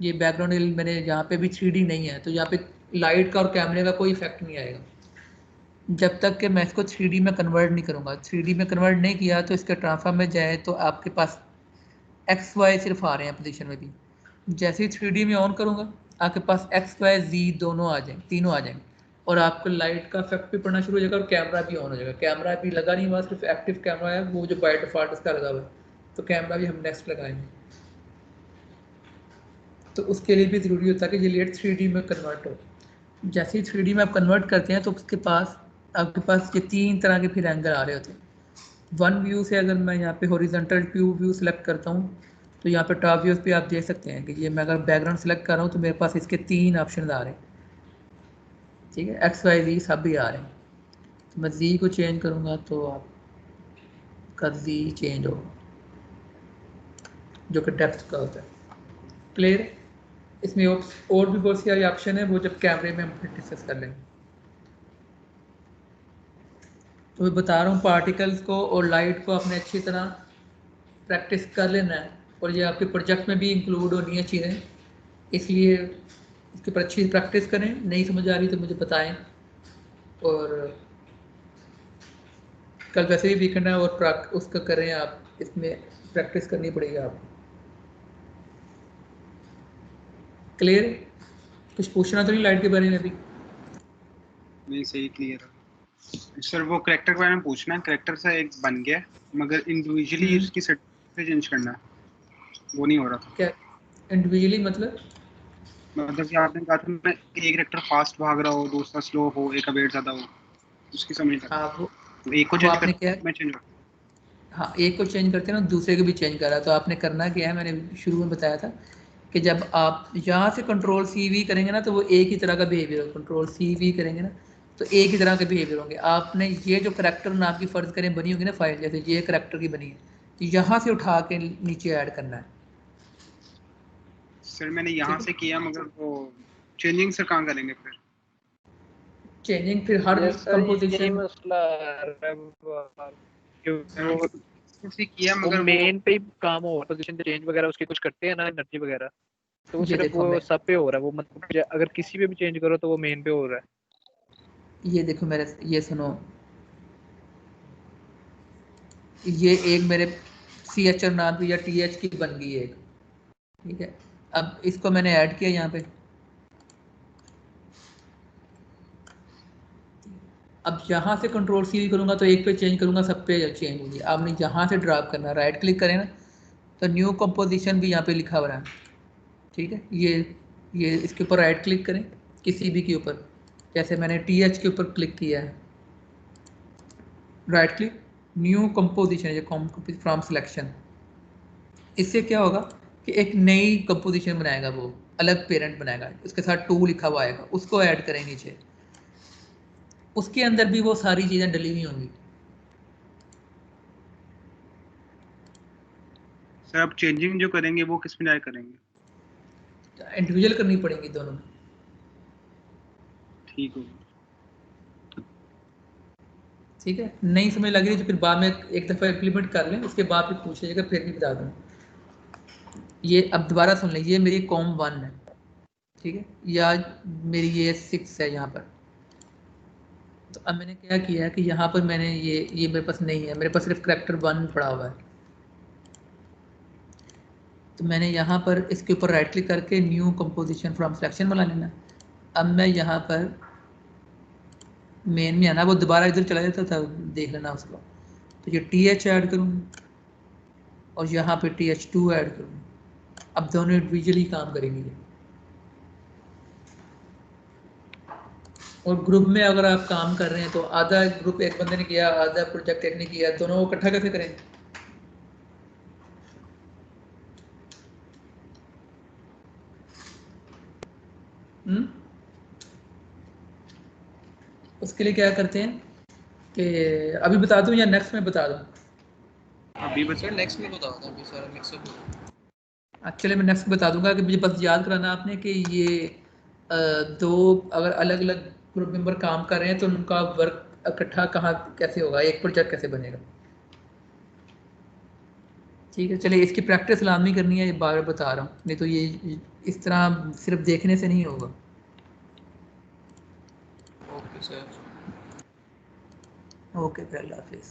[SPEAKER 1] ये बैकग्राउंड मैंने यहाँ पे भी 3D नहीं है तो यहाँ पे लाइट का और कैमरे का कोई इफेक्ट नहीं आएगा जब तक कि मैं इसको 3D में कन्वर्ट नहीं करूँगा। 3D में कन्वर्ट नहीं किया तो इसके ट्रांसफॉर्म में जाए तो आपके पास XY सिर्फ आ रहे हैं पोजीशन में भी। जैसे ही 3D में ऑन करूँगा आपके पास XYZ दोनों आ जाएंगे, तीनों आ जाएंगे, और आपको लाइट का इफेक्ट भी पड़ना शुरू हो जाएगा और कैमरा भी ऑन हो जाएगा। कैमरा भी लगा नहीं हुआ, सिर्फ एक्टिव कैमरा है वो जो बाय डिफॉल्ट उसका लगा हुआ है, तो कैमरा भी हम नेक्स्ट लगाएंगे। तो उसके लिए भी ज़रूरी होता है कि ये लेयर 3D में कन्वर्ट हो। जैसे ही 3D में आप कन्वर्ट करते हैं तो उसके पास आपके पास ये 3 तरह के फिर एंगल आ रहे होते हैं। वन व्यू से अगर मैं यहाँ पे हॉरिजॉन्टल व्यू सेलेक्ट करता हूँ तो यहाँ पे टॉप व्यूज़ पे आप देख सकते हैं कि ये मैं अगर बैकग्राउंड सेलेक्ट कर रहा हूँ तो मेरे पास इसके 3 ऑप्शन आ रहे हैं, ठीक है, XYZ सब भी आ रहे हैं। तो मैं Z को चेंज करूँगा तो आपका Z चेंज होगा, जो कि डेप्थ का होता है। क्लियर? इसमें और भी बहुत सारे ऑप्शन है, वो जब कैमरे में हम फिर डिस्कस कर लेंगे। तो मैं बता रहा हूँ पार्टिकल्स को और लाइट को आपने अच्छी तरह प्रैक्टिस कर लेना है, और ये आपके प्रोजेक्ट में भी इंक्लूड होनी है चीज़ें, इसलिए इसके पर अच्छी प्रैक्टिस करें। नहीं समझ आ रही तो मुझे बताएं। और कल वैसे भी वीकेंड है और उसका करें आप इसमें प्रैक्टिस करनी पड़ेगी आपको। क्लियर? कुछ पूछना तो नहीं लाइट के बारे में अभी?
[SPEAKER 14] नहीं, सही क्लियर है सर। वो कैरेक्टर के बारे में पूछना है। कैरेक्टर से एक बन गया मगर इंडिविजुअली उसकी सेटिंग चेंज करना है, वो नहीं हो रहा था।
[SPEAKER 1] क्या इंडिविजुअली मतलब?
[SPEAKER 14] मतलब कि आपने कहा था मैं एक कैरेक्टर फास्ट भाग रहा हो, दूसरा स्लो हो, एक का वेट ज्यादा हो, उसकी समझ नहीं
[SPEAKER 1] हाँ वो
[SPEAKER 14] तो एक को
[SPEAKER 1] वो
[SPEAKER 14] चेंज
[SPEAKER 1] आपने क्या,
[SPEAKER 14] मैं चेंज
[SPEAKER 1] हाँ एक को चेंज करते हैं ना, दूसरे को भी चेंज करा। तो आपने करना क्या है, मैंने शुरू में बताया था कि जब आप यहाँ से कंट्रोल CV करेंगे ना तो वो एक ही तरह का बिहेवियर होगा। कंट्रोल CV करेंगे ना तो एक ही तरह के बिहेवियर होंगे। आपने ये जो करैक्टर नाम की फ़र्ज़ करें बनी होगी ना फाइल, जैसे ये करैक्टर की बनी है, तो यहाँ से उठा के नीचे ऐड करना है।
[SPEAKER 14] सर मैंने यहाँ से किया मगर वो चेंजिंग सर कहाँ करेंगे फिर?
[SPEAKER 1] चेंजिंग फिर हर कंपोजिशन
[SPEAKER 10] यही मसला है
[SPEAKER 14] किया
[SPEAKER 10] वो
[SPEAKER 14] मगर
[SPEAKER 10] मेन पे ही काम हो, पोजीशन चेंज वगैरह उसके कुछ करते हैं ना एनर्जी वगैरह, तो वो
[SPEAKER 1] ये
[SPEAKER 10] सिर्फ
[SPEAKER 1] देखो
[SPEAKER 10] वो
[SPEAKER 1] मैं,
[SPEAKER 10] सब पे हो रहा है। वो मतलब अगर किसी पे भी चेंज करो तो वो मेन पे हो रहा है।
[SPEAKER 1] ये देखो मेरे, ये सुनो, ये एक मेरे CHR नाम की या TH की बन गई है एक, ठीक है। अब इसको मैंने ऐड किया यहाँ पे। अब यहाँ से कंट्रोल CV करूँगा तो एक पे चेंज करूँगा, सब पे चेंज होगी। आपने यहाँ से ड्रॉप करना, राइट क्लिक करें ना तो न्यू कंपोजिशन भी यहाँ पे लिखा हुआ है, ठीक है। ये इसके ऊपर राइट क्लिक करें किसी भी के ऊपर, जैसे मैंने TH के ऊपर क्लिक किया है, right click, new composition from selection. इससे क्या होगा कि एक नई कंपोजिशन बनाएगा, वो अलग पेरेंट बनाएगा, उसके साथ 2 लिखा हुआ आएगा, उसको ऐड करें नीचे। उसके अंदर भी वो सारी चीज़ें डली हुई होंगी।
[SPEAKER 14] सर अब चेंजिंग जो करेंगे वो किस में जाए करेंगे?
[SPEAKER 1] इंडिविजुअल करनी पड़ेगी दोनों में।
[SPEAKER 14] ठीक होगा।
[SPEAKER 1] ठीक है, नहीं समझ लग रही तो फिर बाद में एक दफ़ा इम्प्लीमेंट कर लें, उसके बाद फिर पूछिएगा, फिर भी बता दूँ। ये अब दोबारा सुन लें, ये मेरी कॉम 1 है, ठीक है, या मेरी ये 6 है यहाँ पर। तो अब मैंने क्या किया है कि यहाँ पर मैंने ये मेरे पास नहीं है, मेरे पास सिर्फ करैक्टर 1 पड़ा हुआ है। तो मैंने यहाँ पर इसके ऊपर राइट क्लिक करके न्यू कंपोजिशन फ्रॉम सिलेक्शन बना लेना। अब मैं यहाँ पर मेन में आना, वो दोबारा इधर चला जाता था, देख लेना उसको। तो ये TH ऐड करूँ और यहाँ पे TH2 ऐड करूँ। अब दोनों इंडिविजुअली काम करेंगे ये। और ग्रुप में अगर आप काम कर रहे हैं तो आधा ग्रुप एक बंदे ने किया, आधा प्रोजेक्ट एक ने किया, दोनों को इकट्ठा कैसे करें? उसके लिए क्या करते हैं कि अभी बता दूं या नेक्स्ट में बता दूं?
[SPEAKER 14] अभी बता,
[SPEAKER 3] सर नेक्स्ट में बताओ अभी सारा मिक्सअप हो।
[SPEAKER 1] एक्चुअली मैं नेक्स्ट बता दूंगा कि मुझे बस याद कराना आपने कि ये दो अगर अलग अलग ग्रुप मेंबर काम कर रहे हैं तो उनका वर्क इकट्ठा कहाँ कैसे होगा, एक प्रोजेक्ट कैसे बनेगा। ठीक है, चलिए इसकी प्रैक्टिस लाजमी करनी है, ये बार बार बता रहा हूँ, नहीं तो ये इस तरह सिर्फ देखने से नहीं होगा।
[SPEAKER 3] Okay sir.
[SPEAKER 1] ओके, फिर अल्लाह हाफिज़।